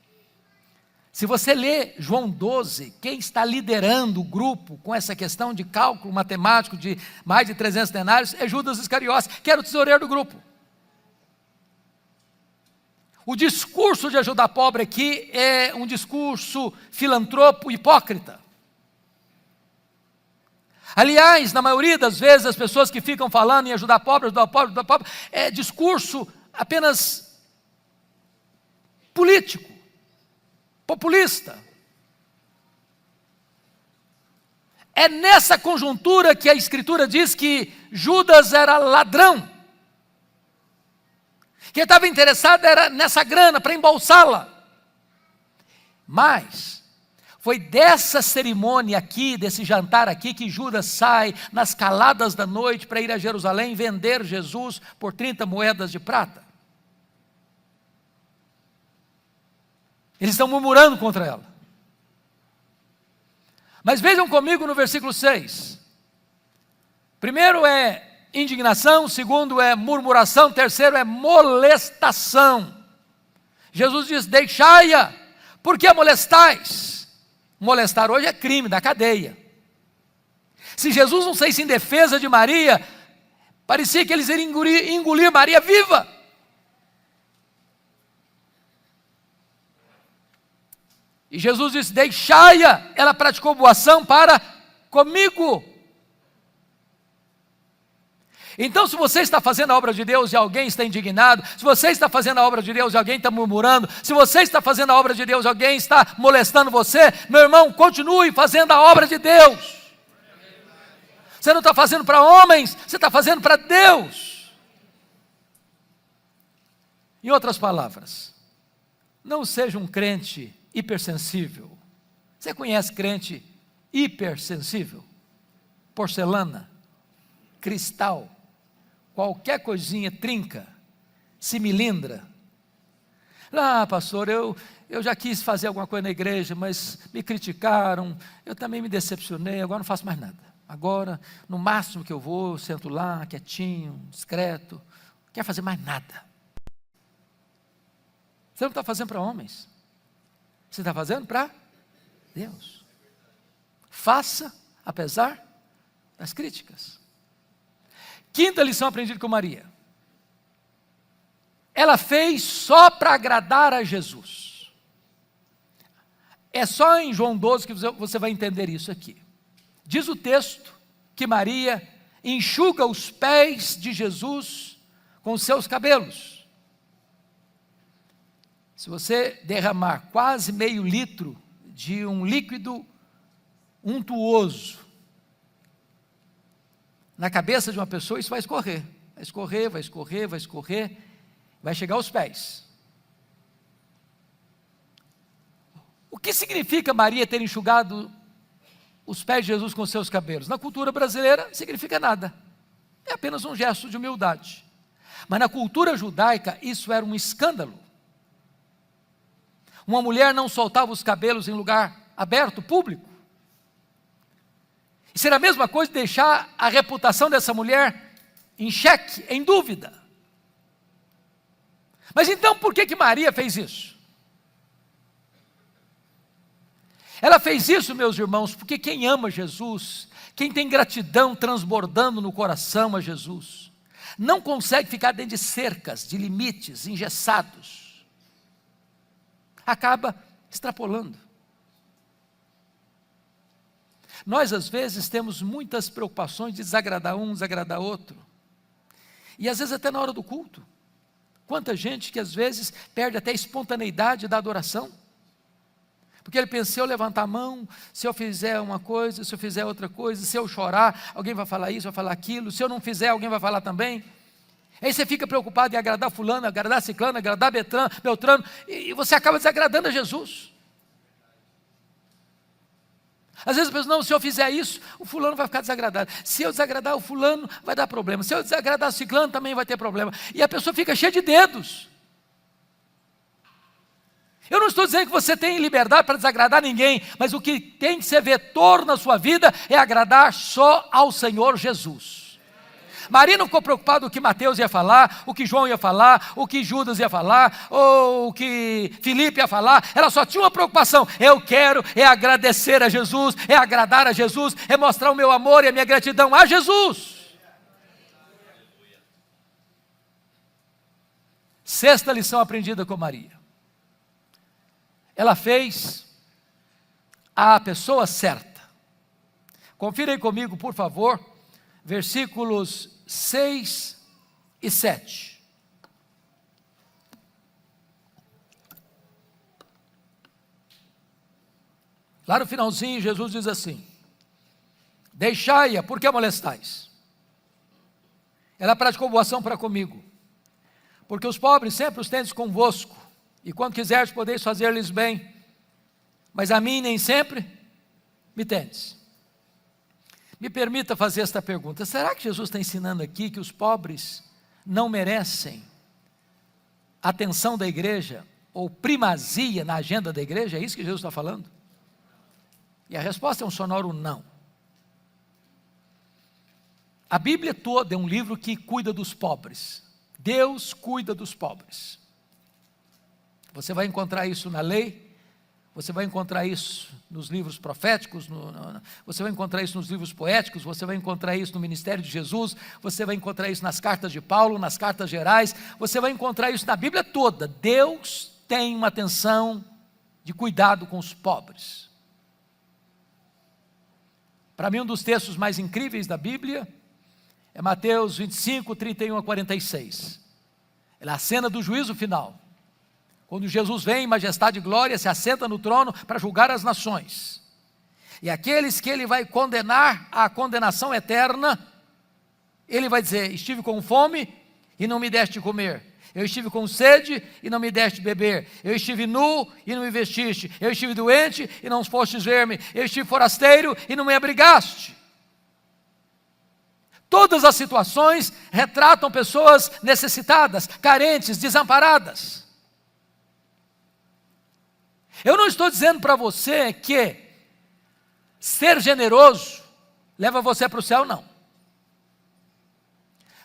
Se você ler João 12, quem está liderando o grupo com essa questão de cálculo matemático de mais de 300 denários é Judas Iscariotes, que era o tesoureiro do grupo. O discurso de ajudar pobre aqui é um discurso filantropo hipócrita. Aliás, na maioria das vezes, as pessoas que ficam falando em ajudar pobre, é discurso apenas político, populista. É nessa conjuntura que a Escritura diz que Judas era ladrão. Quem estava interessado era nessa grana, para embolsá-la. Mas foi dessa cerimônia aqui, desse jantar aqui, que Judas sai nas caladas da noite para ir a Jerusalém vender Jesus por 30 moedas de prata. Eles estão murmurando contra ela. Mas vejam comigo no versículo 6. Primeiro é indignação, segundo é murmuração, terceiro é molestação. Jesus diz: deixai-a, por que a molestais? Molestar hoje é crime, da cadeia. Se Jesus não saísse em defesa de Maria, parecia que eles iriam engolir Maria viva. E Jesus disse: deixai-a, ela praticou boa ação para comigo. Então, se você está fazendo a obra de Deus e alguém está indignado, se você está fazendo a obra de Deus e alguém está murmurando, se você está fazendo a obra de Deus e alguém está molestando você, meu irmão, continue fazendo a obra de Deus. Você não está fazendo para homens, você está fazendo para Deus. Em outras palavras, não seja um crente hipersensível. Você conhece crente hipersensível? Porcelana, cristal, qualquer coisinha trinca, se milindra. Ah, pastor, eu já quis fazer alguma coisa na igreja, mas me criticaram, eu também me decepcionei, agora não faço mais nada. Agora, no máximo que eu vou, eu sento lá, quietinho, discreto, não quero fazer mais nada. Você não está fazendo para homens, você está fazendo para Deus. Faça, apesar das críticas. Quinta lição aprendida com Maria. Ela fez só para agradar a Jesus. É só em João 12 que você vai entender isso aqui. Diz o texto que Maria enxuga os pés de Jesus com os seus cabelos. Se você derramar quase meio litro de um líquido untuoso na cabeça de uma pessoa, isso vai escorrer. Vai escorrer, vai escorrer, vai escorrer, vai chegar aos pés. O que significa Maria ter enxugado os pés de Jesus com seus cabelos? Na cultura brasileira, não significa nada. É apenas um gesto de humildade. Mas na cultura judaica, isso era um escândalo. Uma mulher não soltava os cabelos em lugar aberto, público. Isso era a mesma coisa de deixar a reputação dessa mulher em xeque, em dúvida. Mas então por que Maria fez isso? Ela fez isso, meus irmãos, porque quem ama Jesus, quem tem gratidão transbordando no coração a Jesus, não consegue ficar dentro de cercas, de limites engessados. Acaba extrapolando. Nós, às vezes, temos muitas preocupações de desagradar um, desagradar outro. E, às vezes, até na hora do culto. Quanta gente que, às vezes, perde até a espontaneidade da adoração. Porque ele pensa, se eu levantar a mão, se eu fizer uma coisa, se eu fizer outra coisa, se eu chorar, alguém vai falar isso, vai falar aquilo. Se eu não fizer, alguém vai falar também. Aí você fica preocupado em agradar fulano, agradar ciclano, agradar Beltrano, e você acaba desagradando a Jesus. Às vezes eu penso, não, se eu fizer isso, o fulano vai ficar desagradado. Se eu desagradar o fulano, vai dar problema. Se eu desagradar o ciclano, também vai ter problema. E a pessoa fica cheia de dedos. Eu não estou dizendo que você tem liberdade para desagradar ninguém, mas o que tem que ser vetor na sua vida é agradar só ao Senhor Jesus. Maria não ficou preocupada com o que Mateus ia falar, o que João ia falar, o que Judas ia falar, ou o que Filipe ia falar. Ela só tinha uma preocupação: eu quero é agradecer a Jesus, é agradar a Jesus, é mostrar o meu amor e a minha gratidão a Jesus. Sexta lição aprendida com Maria. Ela fez a pessoa certa. Confira aí comigo, por favor, versículos 6 e 7. Lá no finalzinho, Jesus diz assim: deixai-a, por que a molestais? Ela praticou boa ação para comigo, porque os pobres sempre os tendes convosco, e quando quiserdes podeis fazer-lhes bem, mas a mim nem sempre me tendes. Me permita fazer esta pergunta: será que Jesus está ensinando aqui que os pobres não merecem atenção da igreja, ou primazia na agenda da igreja? É isso que Jesus está falando? E a resposta é um sonoro não. A Bíblia toda é um livro que cuida dos pobres. Deus cuida dos pobres. Você vai encontrar isso na lei, você vai encontrar isso nos livros proféticos, você vai encontrar isso nos livros poéticos, você vai encontrar isso no ministério de Jesus, você vai encontrar isso nas cartas de Paulo, nas cartas gerais, você vai encontrar isso na Bíblia toda. Deus tem uma atenção de cuidado com os pobres. Para mim, um dos textos mais incríveis da Bíblia É Mateus 25, 31 a 46. É a cena do juízo final. Quando Jesus vem em majestade e glória, se assenta no trono para julgar as nações. E aqueles que ele vai condenar à condenação eterna, ele vai dizer: estive com fome e não me deste comer. Eu estive com sede e não me deste beber. Eu estive nu e não me vestiste. Eu estive doente e não fostes ver-me. Eu estive forasteiro e não me abrigaste. Todas as situações retratam pessoas necessitadas, carentes, desamparadas. Eu não estou dizendo para você que ser generoso leva você para o céu, não.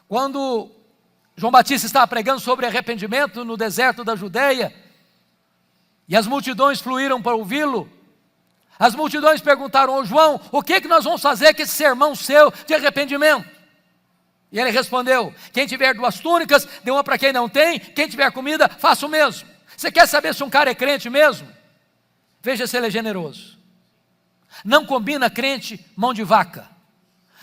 Quando João Batista estava pregando sobre arrependimento no deserto da Judeia, e as multidões fluíram para ouvi-lo, as multidões perguntaram ao João: o que nós vamos fazer com esse sermão seu de arrependimento? E ele respondeu: quem tiver 2 túnicas, dê uma para quem não tem, quem tiver comida, faça o mesmo. Você quer saber se um cara é crente mesmo? Veja se ele é generoso. Não combina crente mão de vaca,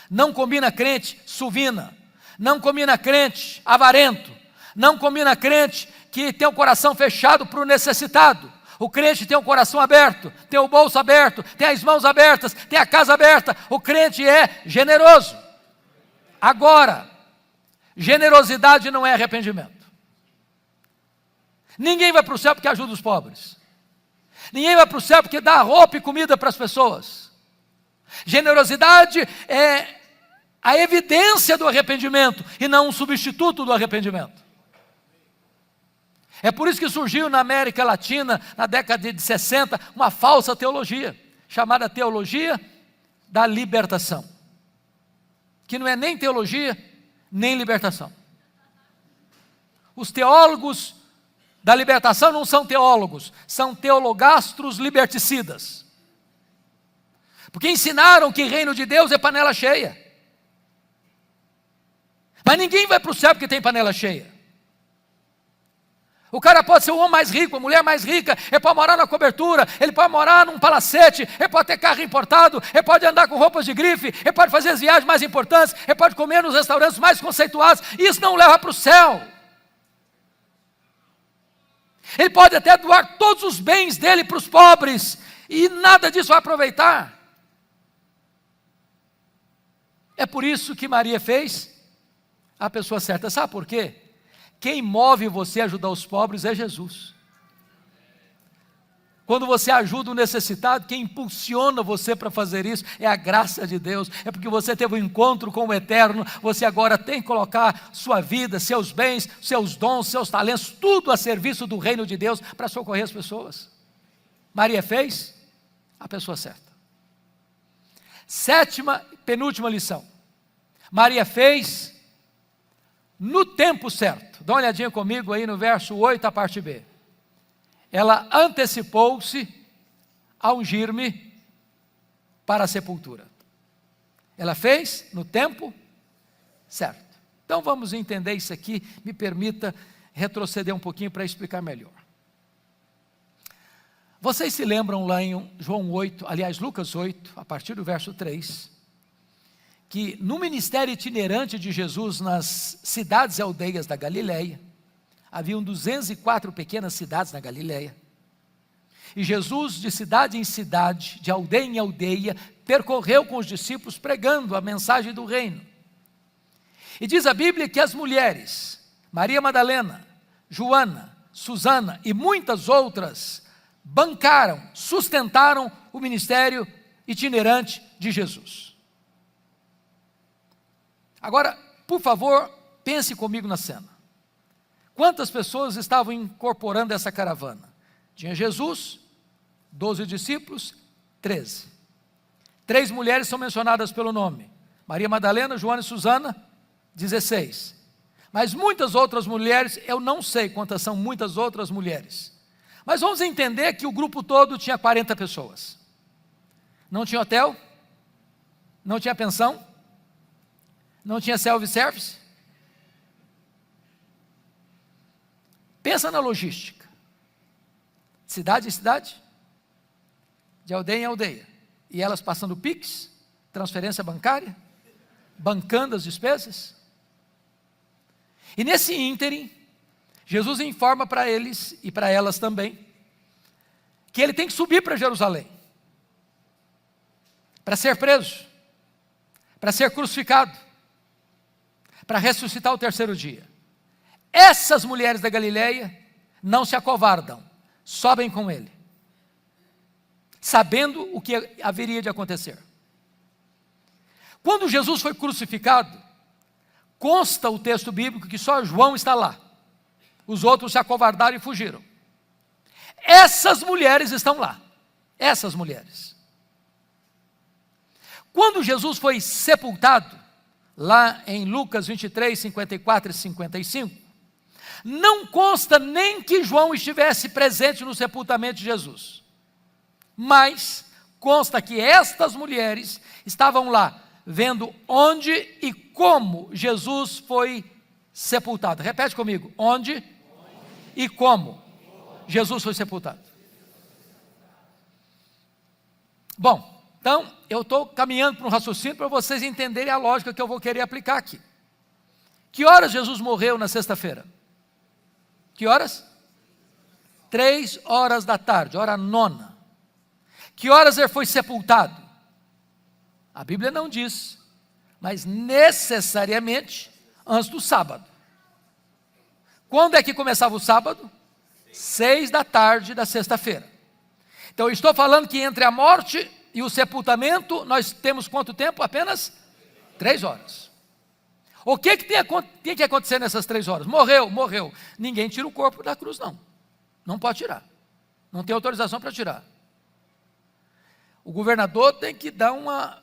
não combina crente suvina, não combina crente avarento, não combina crente que tem o coração fechado para o necessitado. O crente tem o coração aberto, tem o bolso aberto, tem as mãos abertas, tem a casa aberta. O crente é generoso. Agora, generosidade não é arrependimento. Ninguém vai para o céu porque ajuda os pobres. Ninguém vai para o céu porque dá roupa e comida para as pessoas. Generosidade é a evidência do arrependimento e não um substituto do arrependimento. É por isso que surgiu na América Latina, na década de 60, uma falsa teologia, chamada teologia da libertação, que não é nem teologia, nem libertação. Os teólogos da libertação não são teólogos, são teologastros liberticidas. Porque ensinaram que reino de Deus é panela cheia. Mas ninguém vai para o céu porque tem panela cheia. O cara pode ser o homem mais rico, a mulher mais rica, ele pode morar na cobertura, ele pode morar num palacete, ele pode ter carro importado, ele pode andar com roupas de grife, ele pode fazer as viagens mais importantes, ele pode comer nos restaurantes mais conceituados. Isso não leva para o céu. Ele pode até doar todos os bens dele para os pobres, e nada disso vai aproveitar. É por isso que Maria fez a pessoa certa. Sabe por quê? Quem move você a ajudar os pobres é Jesus. Quando você ajuda o necessitado, quem impulsiona você para fazer isso é a graça de Deus. É porque você teve um encontro com o Eterno. Você agora tem que colocar sua vida, seus bens, seus dons, seus talentos, tudo a serviço do reino de Deus para socorrer as pessoas. Maria fez a pessoa certa. 7ª e penúltima lição. Maria fez no tempo certo. Dá uma olhadinha comigo aí no verso 8, a parte B. Ela antecipou-se a ungir-me para a sepultura. Ela fez no tempo certo. Então vamos entender isso aqui. Me permita retroceder um pouquinho para explicar melhor. Vocês se lembram lá em João 8, aliás Lucas 8, a partir do verso 3, que no ministério itinerante de Jesus nas cidades e aldeias da Galileia, haviam 204 pequenas cidades na Galileia, e Jesus de cidade em cidade, de aldeia em aldeia, percorreu com os discípulos pregando a mensagem do reino. E diz a Bíblia que as mulheres, Maria Madalena, Joana, Susana e muitas outras, bancaram, sustentaram o ministério itinerante de Jesus. Agora, por favor, pense comigo na cena. Quantas pessoas estavam incorporando essa caravana? Tinha Jesus, 12 discípulos, 13. 3 mulheres são mencionadas pelo nome: Maria Madalena, Joana e Susana, 16. Mas muitas outras mulheres, eu não sei quantas são muitas outras mulheres. Mas vamos entender que o grupo todo tinha 40 pessoas. Não tinha hotel, não tinha pensão, não tinha self-service. Pensa na logística. Cidade em cidade, de aldeia em aldeia. E elas passando Pix, transferência bancária, bancando as despesas. E nesse ínterim, Jesus informa para eles e para elas também, que ele tem que subir para Jerusalém, para ser preso, para ser crucificado, para ressuscitar ao terceiro dia. Essas mulheres da Galileia não se acovardam, sobem com ele, sabendo o que haveria de acontecer. Quando Jesus foi crucificado, consta o texto bíblico que só João está lá. Os outros se acovardaram e fugiram. Essas mulheres estão lá. Essas mulheres. Quando Jesus foi sepultado, lá em Lucas 23, 54 e 55, não consta nem que João estivesse presente no sepultamento de Jesus. Mas consta que estas mulheres estavam lá, vendo onde e como Jesus foi sepultado. Repete comigo: onde e como Jesus foi sepultado. Bom, então eu estou caminhando para um raciocínio para vocês entenderem a lógica que eu vou querer aplicar aqui. Que horas Jesus morreu na sexta-feira? Que horas? 3 horas da tarde, hora nona. Que horas ele foi sepultado? A Bíblia não diz, mas necessariamente antes do sábado. Quando é que começava o sábado? 6 da tarde da sexta-feira. Então eu estou falando que entre a morte e o sepultamento, nós temos quanto tempo? Apenas 3 horas. O que tem que acontecer nessas 3 horas? Morreu. Ninguém tira o corpo da cruz, não. Não pode tirar. Não tem autorização para tirar. O governador tem que dar uma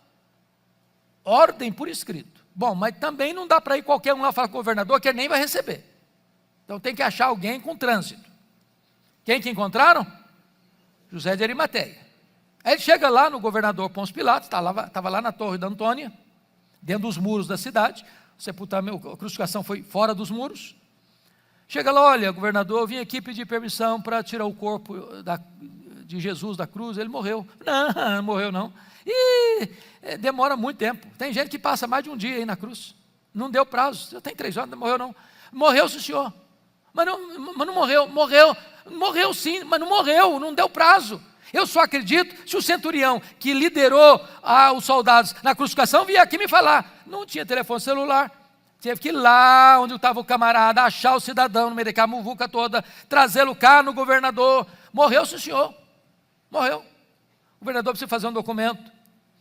ordem por escrito. Bom, mas também não dá para ir qualquer um lá falar com o governador que ele nem vai receber. Então tem que achar alguém com trânsito. Quem que encontraram? José de Arimateia. Aí ele chega lá no governador Pôncio Pilatos, estava lá na Torre da Antônia, dentro dos muros da cidade. O sepultamento, a crucificação foi fora dos muros. Chega lá: olha, governador, eu vim aqui pedir permissão para tirar o corpo de Jesus da cruz. Ele morreu. Não morreu não. E demora muito tempo. Tem gente que passa mais de um dia aí na cruz. Não deu prazo. Já tem 3 horas, não morreu não. Morreu, sim, senhor. Mas não morreu. Morreu sim, mas não morreu, não deu prazo. Eu só acredito se o centurião que liderou os soldados na crucificação vier aqui me falar. Não tinha telefone celular. Teve que ir lá onde estava o camarada, achar o cidadão no meio daquela muvuca toda, trazê-lo cá no governador. Morreu, sim, senhor. Morreu. O governador precisa fazer um documento.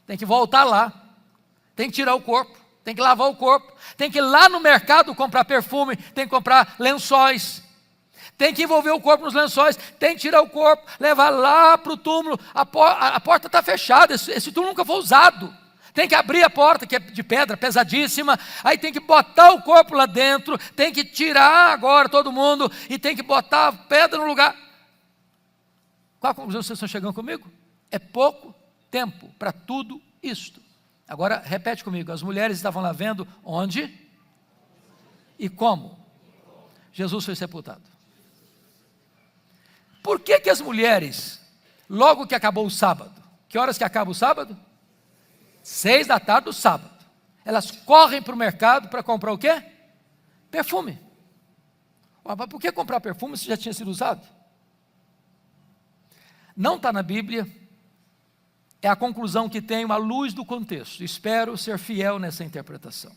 Tem que voltar lá. Tem que tirar o corpo. Tem que lavar o corpo. Tem que ir lá no mercado comprar perfume. Tem que comprar lençóis. Tem que envolver o corpo nos lençóis. Tem que tirar o corpo, levar lá para o túmulo. A porta está fechada. Esse túmulo nunca foi usado. Tem que abrir a porta, que é de pedra, pesadíssima. Aí tem que botar o corpo lá dentro. Tem que tirar agora todo mundo. E tem que botar a pedra no lugar. Qual a conclusão vocês estão chegando comigo? É pouco tempo para tudo isto. Agora, repete comigo. As mulheres estavam lá vendo onde e como Jesus foi sepultado. Por que as mulheres, logo que acabou o sábado, que horas que acaba o sábado? 6 da tarde do sábado. Elas correm para o mercado para comprar o quê? Perfume. Mas por que comprar perfume se já tinha sido usado? Não está na Bíblia. É a conclusão que tenho à luz do contexto. Espero ser fiel nessa interpretação.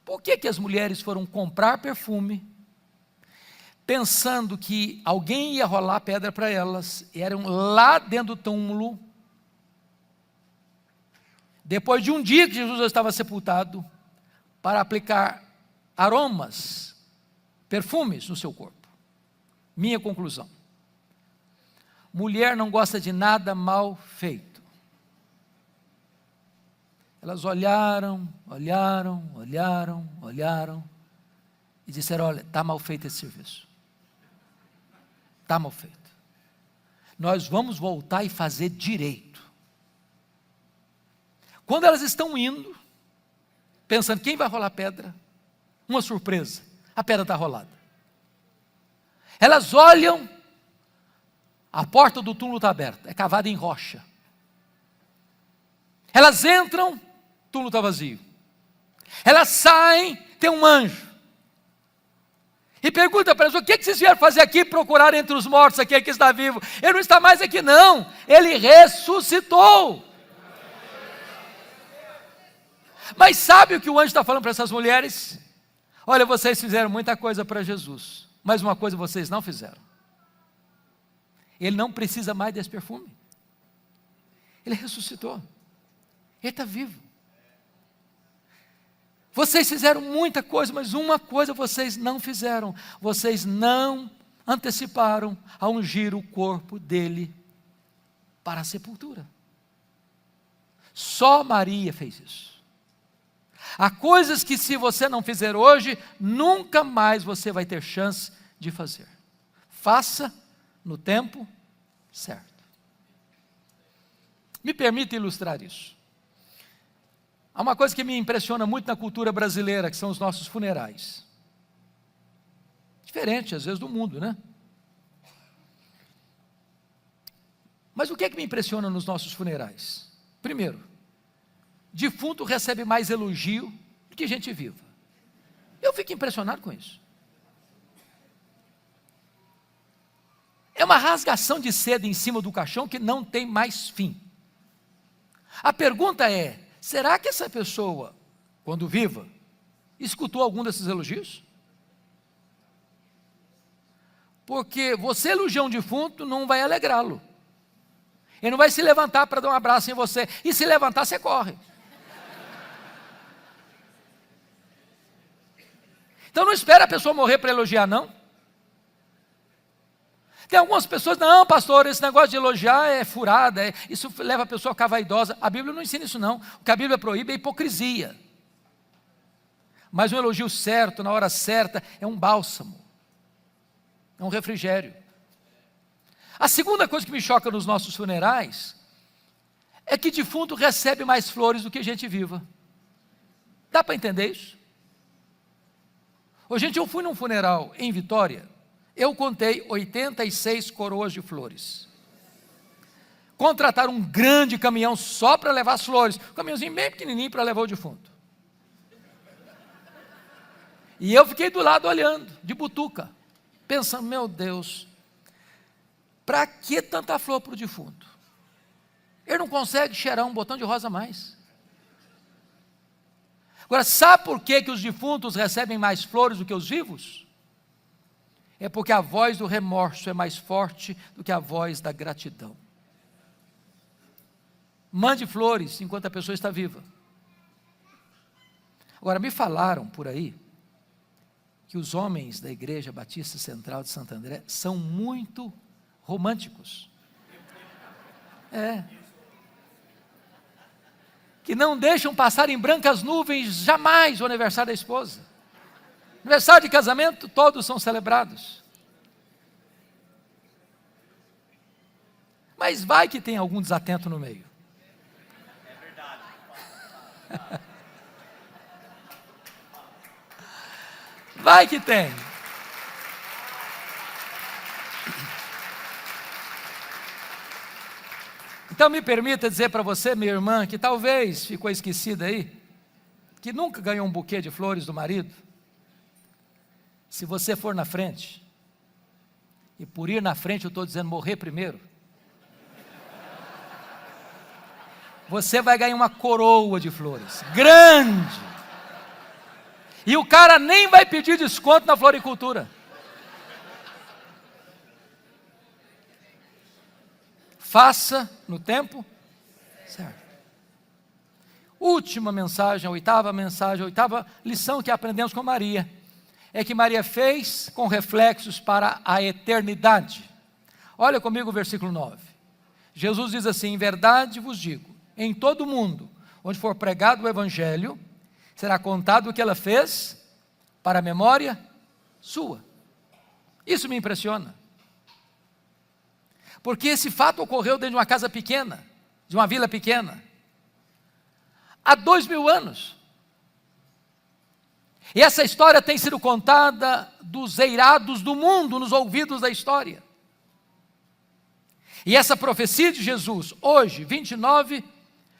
Por que as mulheres foram comprar perfume, pensando que alguém ia rolar pedra para elas, e eram lá dentro do túmulo, depois de um dia que Jesus estava sepultado, para aplicar aromas, perfumes no seu corpo? Minha conclusão: mulher não gosta de nada mal feito. Elas olharam e disseram: olha, está mal feito esse serviço. Está mal feito. Nós vamos voltar e fazer direito. Quando elas estão indo, pensando quem vai rolar pedra, uma surpresa: a pedra está rolada. Elas olham, a porta do túmulo está aberta, é cavada em rocha. Elas entram, o túmulo está vazio. Elas saem, tem um anjo. E pergunta para eles: o que vocês vieram fazer aqui? Procurar entre os mortos aquele que está vivo. Ele não está mais aqui não, ele ressuscitou. Mas sabe o que o anjo está falando para essas mulheres? Olha, vocês fizeram muita coisa para Jesus, mas uma coisa vocês não fizeram. Ele não precisa mais desse perfume. Ele ressuscitou. Ele está vivo. Vocês fizeram muita coisa, mas uma coisa vocês não fizeram. Vocês não anteciparam a ungir o corpo dele para a sepultura. Só Maria fez isso. Há coisas que, se você não fizer hoje, nunca mais você vai ter chance de fazer. Faça no tempo certo. Me permita ilustrar isso. Há uma coisa que me impressiona muito na cultura brasileira, que são os nossos funerais. Diferente, às vezes, do mundo, né? Mas o que é que me impressiona nos nossos funerais? Primeiro, defunto recebe mais elogio do que gente viva. Eu fico impressionado com isso. É uma rasgação de seda em cima do caixão que não tem mais fim. A pergunta é: será que essa pessoa, quando viva, escutou algum desses elogios? Porque você elogiar um defunto não vai alegrá-lo. Ele não vai se levantar para dar um abraço em você. E se levantar, você corre. Então não espera a pessoa morrer para elogiar, não. Tem algumas pessoas: não, pastor, esse negócio de elogiar é furada, isso leva a pessoa a ficar vaidosa. A Bíblia não ensina isso não. O que a Bíblia proíbe é hipocrisia. Mas um elogio certo, na hora certa, é um bálsamo, é um refrigério. A segunda coisa que me choca nos nossos funerais é que defunto recebe mais flores do que gente viva. Dá para entender isso? Ô, gente, eu fui num funeral em Vitória. Eu contei 86 coroas de flores. Contrataram um grande caminhão só para levar as flores. Um caminhãozinho bem pequenininho para levar o defunto. E eu fiquei do lado olhando, de butuca, pensando: meu Deus, para que tanta flor para o defunto? Ele não consegue cheirar um botão de rosa mais. Agora, sabe por que os defuntos recebem mais flores do que os vivos? É porque a voz do remorso é mais forte do que a voz da gratidão. Mande flores enquanto a pessoa está viva. Agora, me falaram por aí que os homens da Igreja Batista Central de Santo André são muito românticos. Que não deixam passar em brancas nuvens jamais o aniversário da esposa. Aniversário de casamento, todos são celebrados. Mas vai que tem algum desatento no meio. É verdade. Vai que tem. Então me permita dizer para você, minha irmã, que talvez ficou esquecida aí, que nunca ganhou um buquê de flores do marido. Se você for na frente, e por ir na frente eu estou dizendo morrer primeiro, você vai ganhar uma coroa de flores, grande, e o cara nem vai pedir desconto na floricultura. Faça no tempo certo. Última mensagem, a oitava lição que aprendemos com Maria, é que Maria fez com reflexos para a eternidade. Olha comigo o versículo 9. Jesus diz assim: em verdade vos digo, em todo o mundo, onde for pregado o Evangelho, será contado o que ela fez para a memória sua. Isso me impressiona. Porque esse fato ocorreu dentro de uma casa pequena, de uma vila pequena, há 2000 anos. E essa história tem sido contada dos eirados do mundo, nos ouvidos da história. E essa profecia de Jesus, hoje, 29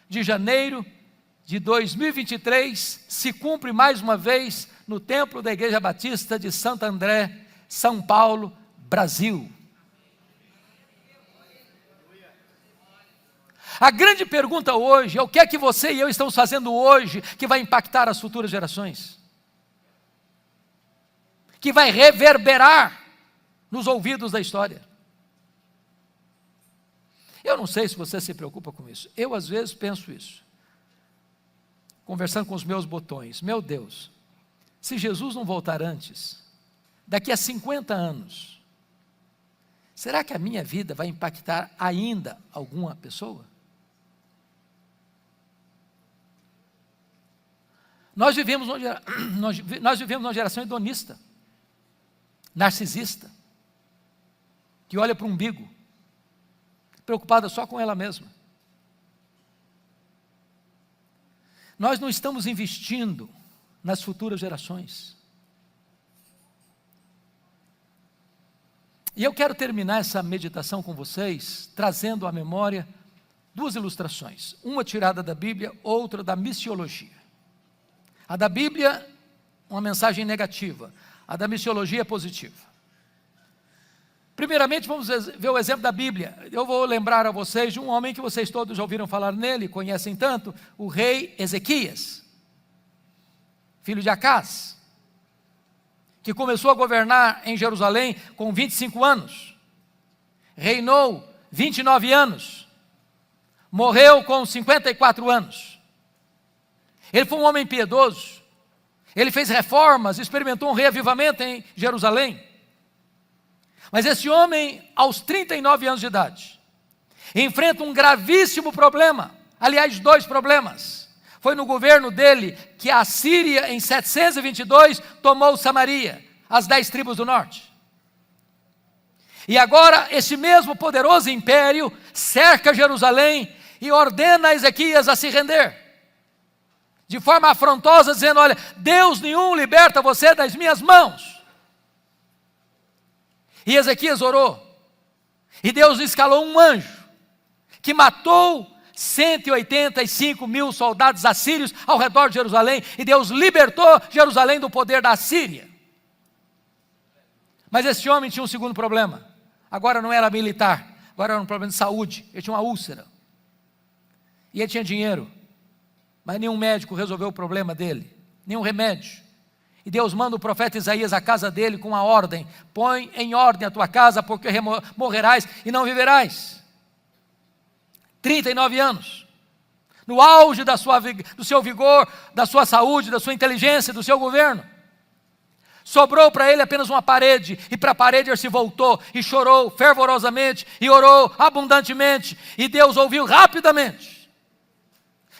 de janeiro de 2023 se cumpre mais uma vez no templo da Igreja Batista de Santo André, São Paulo, Brasil. A grande pergunta hoje é o que é que você e eu estamos fazendo hoje que vai impactar as futuras gerações, que vai reverberar nos ouvidos da história. Eu não sei se você se preocupa com isso, eu às vezes penso isso, conversando com os meus botões, meu Deus, se Jesus não voltar antes, daqui a 50 anos, será que a minha vida vai impactar ainda alguma pessoa? Nós vivemos uma geração hedonista, narcisista, que olha para o umbigo, preocupada só com ela mesma. Nós não estamos investindo nas futuras gerações. E eu quero terminar essa meditação com vocês, trazendo à memória duas ilustrações, uma tirada da Bíblia, outra da missiologia. A da Bíblia, uma mensagem negativa, a da missiologia é positiva. Primeiramente, vamos ver o exemplo da Bíblia. Eu vou lembrar a vocês de um homem que vocês todos já ouviram falar nele, conhecem tanto, o rei Ezequias, filho de Acás, que começou a governar em Jerusalém com 25 anos, reinou 29 anos, morreu com 54 anos. Ele foi um homem piedoso, ele fez reformas, experimentou um reavivamento em Jerusalém. Mas esse homem, aos 39 anos de idade, enfrenta um gravíssimo problema, aliás, dois problemas. Foi no governo dele que a Síria, em 722, tomou Samaria, as 10 tribos do norte. E agora, esse mesmo poderoso império cerca Jerusalém e ordena a Ezequias a se render, de forma afrontosa, dizendo: olha, Deus nenhum liberta você das minhas mãos. E Ezequias orou, e Deus escalou um anjo, que matou 185 mil soldados assírios ao redor de Jerusalém, e Deus libertou Jerusalém do poder da Síria. Mas esse homem tinha um segundo problema, agora não era militar, agora era um problema de saúde, ele tinha uma úlcera, e ele tinha dinheiro, mas nenhum médico resolveu o problema dele, nenhum remédio. E Deus manda o profeta Isaías à casa dele com uma ordem: põe em ordem a tua casa, porque morrerás e não viverás. 39 anos, no auge do seu vigor, da sua saúde, da sua inteligência, do seu governo. Sobrou para ele apenas uma parede, e para a parede ele se voltou, e chorou fervorosamente, e orou abundantemente, e Deus ouviu rapidamente.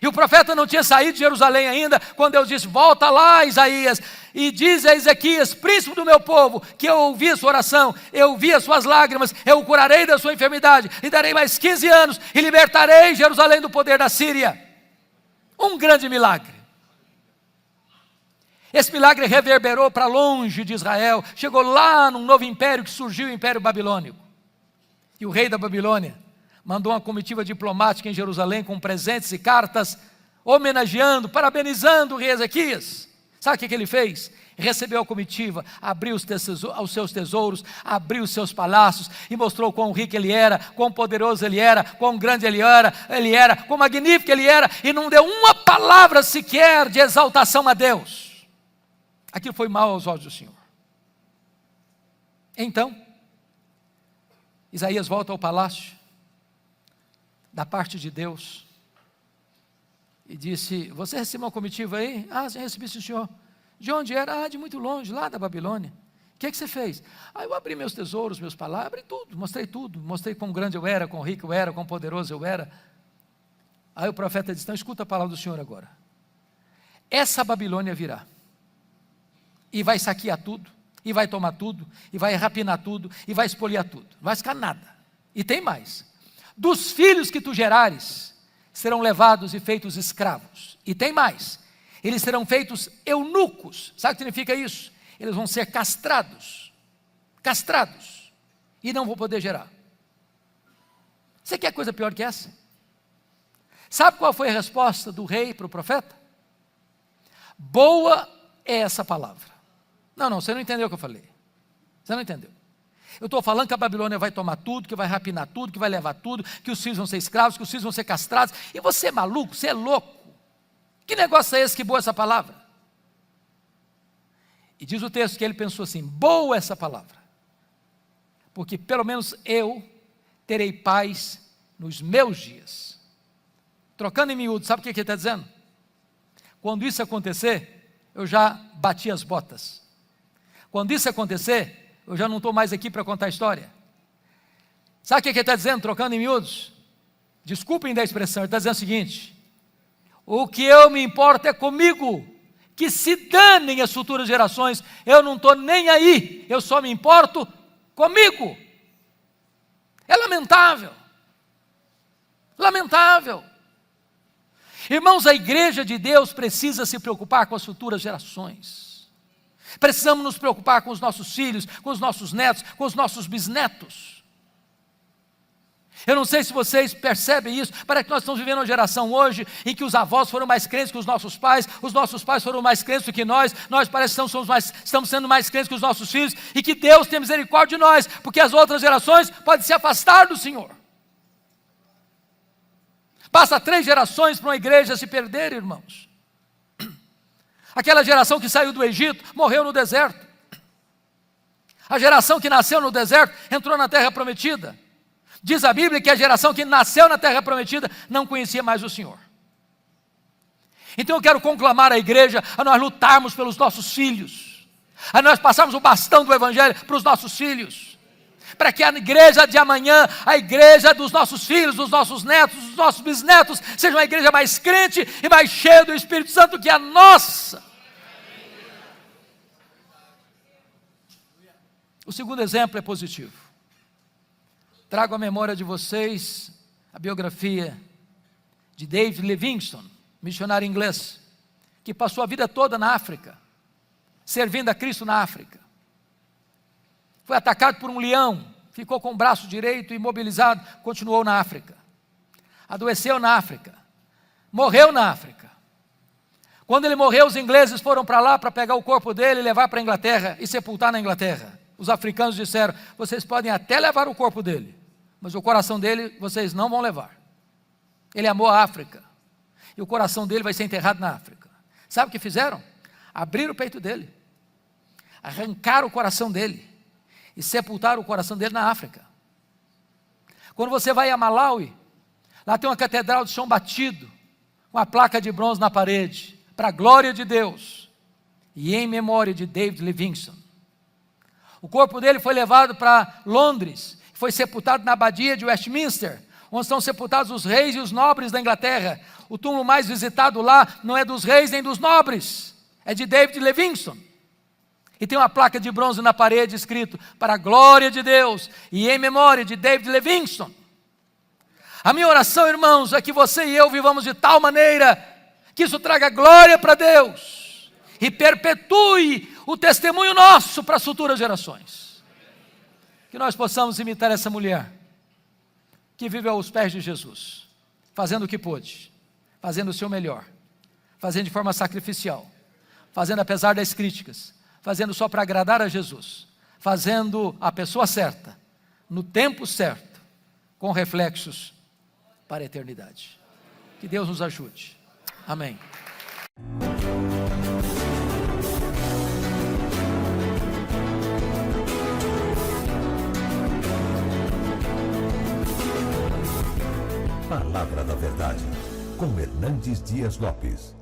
E o profeta não tinha saído de Jerusalém ainda, quando Deus disse: volta lá, Isaías, e diz a Ezequias, príncipe do meu povo, que eu ouvi a sua oração, eu ouvi as suas lágrimas, eu o curarei da sua enfermidade, lhe darei mais 15 anos, e libertarei Jerusalém do poder da Síria. Um grande milagre. Esse milagre reverberou para longe de Israel, chegou lá num novo império que surgiu, o Império Babilônico. E o rei da Babilônia mandou uma comitiva diplomática em Jerusalém com presentes e cartas, homenageando, parabenizando o rei Ezequias. Sabe o que ele fez? Recebeu a comitiva, abriu os seus tesouros, abriu os seus palácios e mostrou quão rico ele era, quão poderoso ele era, quão grande ele era, quão magnífico ele era, e não deu uma palavra sequer de exaltação a Deus. Aquilo foi mal aos olhos do Senhor. Então, Isaías volta ao palácio, da parte de Deus, e disse: você recebeu uma comitiva aí? Ah, sim, recebi, sim, senhor. De onde era? Ah, de muito longe, lá da Babilônia. O que você fez? Ah, eu abri meus tesouros, meus palácios, abri tudo, mostrei quão grande eu era, quão rico eu era, quão poderoso eu era. Aí o profeta disse: então escuta a palavra do Senhor agora. Essa Babilônia virá, e vai saquear tudo, e vai tomar tudo, e vai rapinar tudo, e vai espoliar tudo, não vai ficar nada. E tem mais: dos filhos que tu gerares, serão levados e feitos escravos. E tem mais: eles serão feitos eunucos. Sabe o que significa isso? Eles vão ser castrados, e não vão poder gerar. Você quer coisa pior que essa? Sabe qual foi a resposta do rei para o profeta? Boa é essa palavra. Não, você não entendeu o que eu falei. Você não entendeu. Eu estou falando que a Babilônia vai tomar tudo, que vai rapinar tudo, que vai levar tudo, que os filhos vão ser escravos, que os filhos vão ser castrados. E você é maluco, você é louco. Que negócio é esse? Que boa essa palavra? E diz o texto que ele pensou assim: boa essa palavra, porque pelo menos eu terei paz nos meus dias. Trocando em miúdo, sabe o que ele está dizendo? Quando isso acontecer, eu já bati as botas. Quando isso acontecer, eu já não estou mais aqui para contar a história. Sabe o que ele está dizendo, trocando em miúdos? Desculpem da expressão, ele está dizendo o seguinte: o que eu me importo é comigo, que se danem as futuras gerações, eu não estou nem aí, eu só me importo comigo. É lamentável, lamentável. Irmãos, a igreja de Deus precisa se preocupar com as futuras gerações. Precisamos nos preocupar com os nossos filhos, com os nossos netos, com os nossos bisnetos. Eu não sei se vocês percebem isso, parece que nós estamos vivendo uma geração hoje em que os avós foram mais crentes que os nossos pais foram mais crentes do que nós parece que estamos sendo mais crentes que os nossos filhos, e que Deus tem misericórdia de nós, porque as outras gerações podem se afastar do Senhor. Passa 3 gerações para uma igreja se perder, irmãos. Aquela geração que saiu do Egito, morreu no deserto. A geração que nasceu no deserto, entrou na terra prometida. Diz a Bíblia que a geração que nasceu na terra prometida, não conhecia mais o Senhor. Então eu quero conclamar a igreja a nós lutarmos pelos nossos filhos, a nós passarmos o bastão do Evangelho para os nossos filhos, para que a igreja de amanhã, a igreja dos nossos filhos, dos nossos netos, dos nossos bisnetos, seja uma igreja mais crente e mais cheia do Espírito Santo que a nossa. O segundo exemplo é positivo. Trago à memória de vocês a biografia de David Livingstone, missionário inglês, que passou a vida toda na África, servindo a Cristo na África. Foi atacado por um leão, ficou com o braço direito imobilizado, continuou na África. Adoeceu na África, morreu na África. Quando ele morreu, os ingleses foram para lá para pegar o corpo dele e levar para a Inglaterra e sepultar na Inglaterra. Os africanos disseram: vocês podem até levar o corpo dele, mas o coração dele vocês não vão levar. Ele amou a África, e o coração dele vai ser enterrado na África. Sabe o que fizeram? Abriram o peito dele, arrancaram o coração dele e sepultaram o coração dele na África. Quando você vai a Malawi, lá tem uma catedral de chão batido, com a placa de bronze na parede, para a glória de Deus e em memória de David Livingstone. O corpo dele foi levado para Londres, foi sepultado na abadia de Westminster, onde estão sepultados os reis e os nobres da Inglaterra. O túmulo mais visitado lá não é dos reis nem dos nobres, é de David Livingstone. E tem uma placa de bronze na parede escrito: para a glória de Deus e em memória de David Livingstone. A minha oração, irmãos, é que você e eu vivamos de tal maneira que isso traga glória para Deus e perpetue o testemunho nosso para as futuras gerações. Que nós possamos imitar essa mulher que vive aos pés de Jesus, fazendo o que pôde, fazendo o seu melhor, fazendo de forma sacrificial, fazendo apesar das críticas, fazendo só para agradar a Jesus, fazendo a pessoa certa, no tempo certo, com reflexos para a eternidade. Que Deus nos ajude. Amém. Palavra da Verdade, com Hernandes Dias Lopes.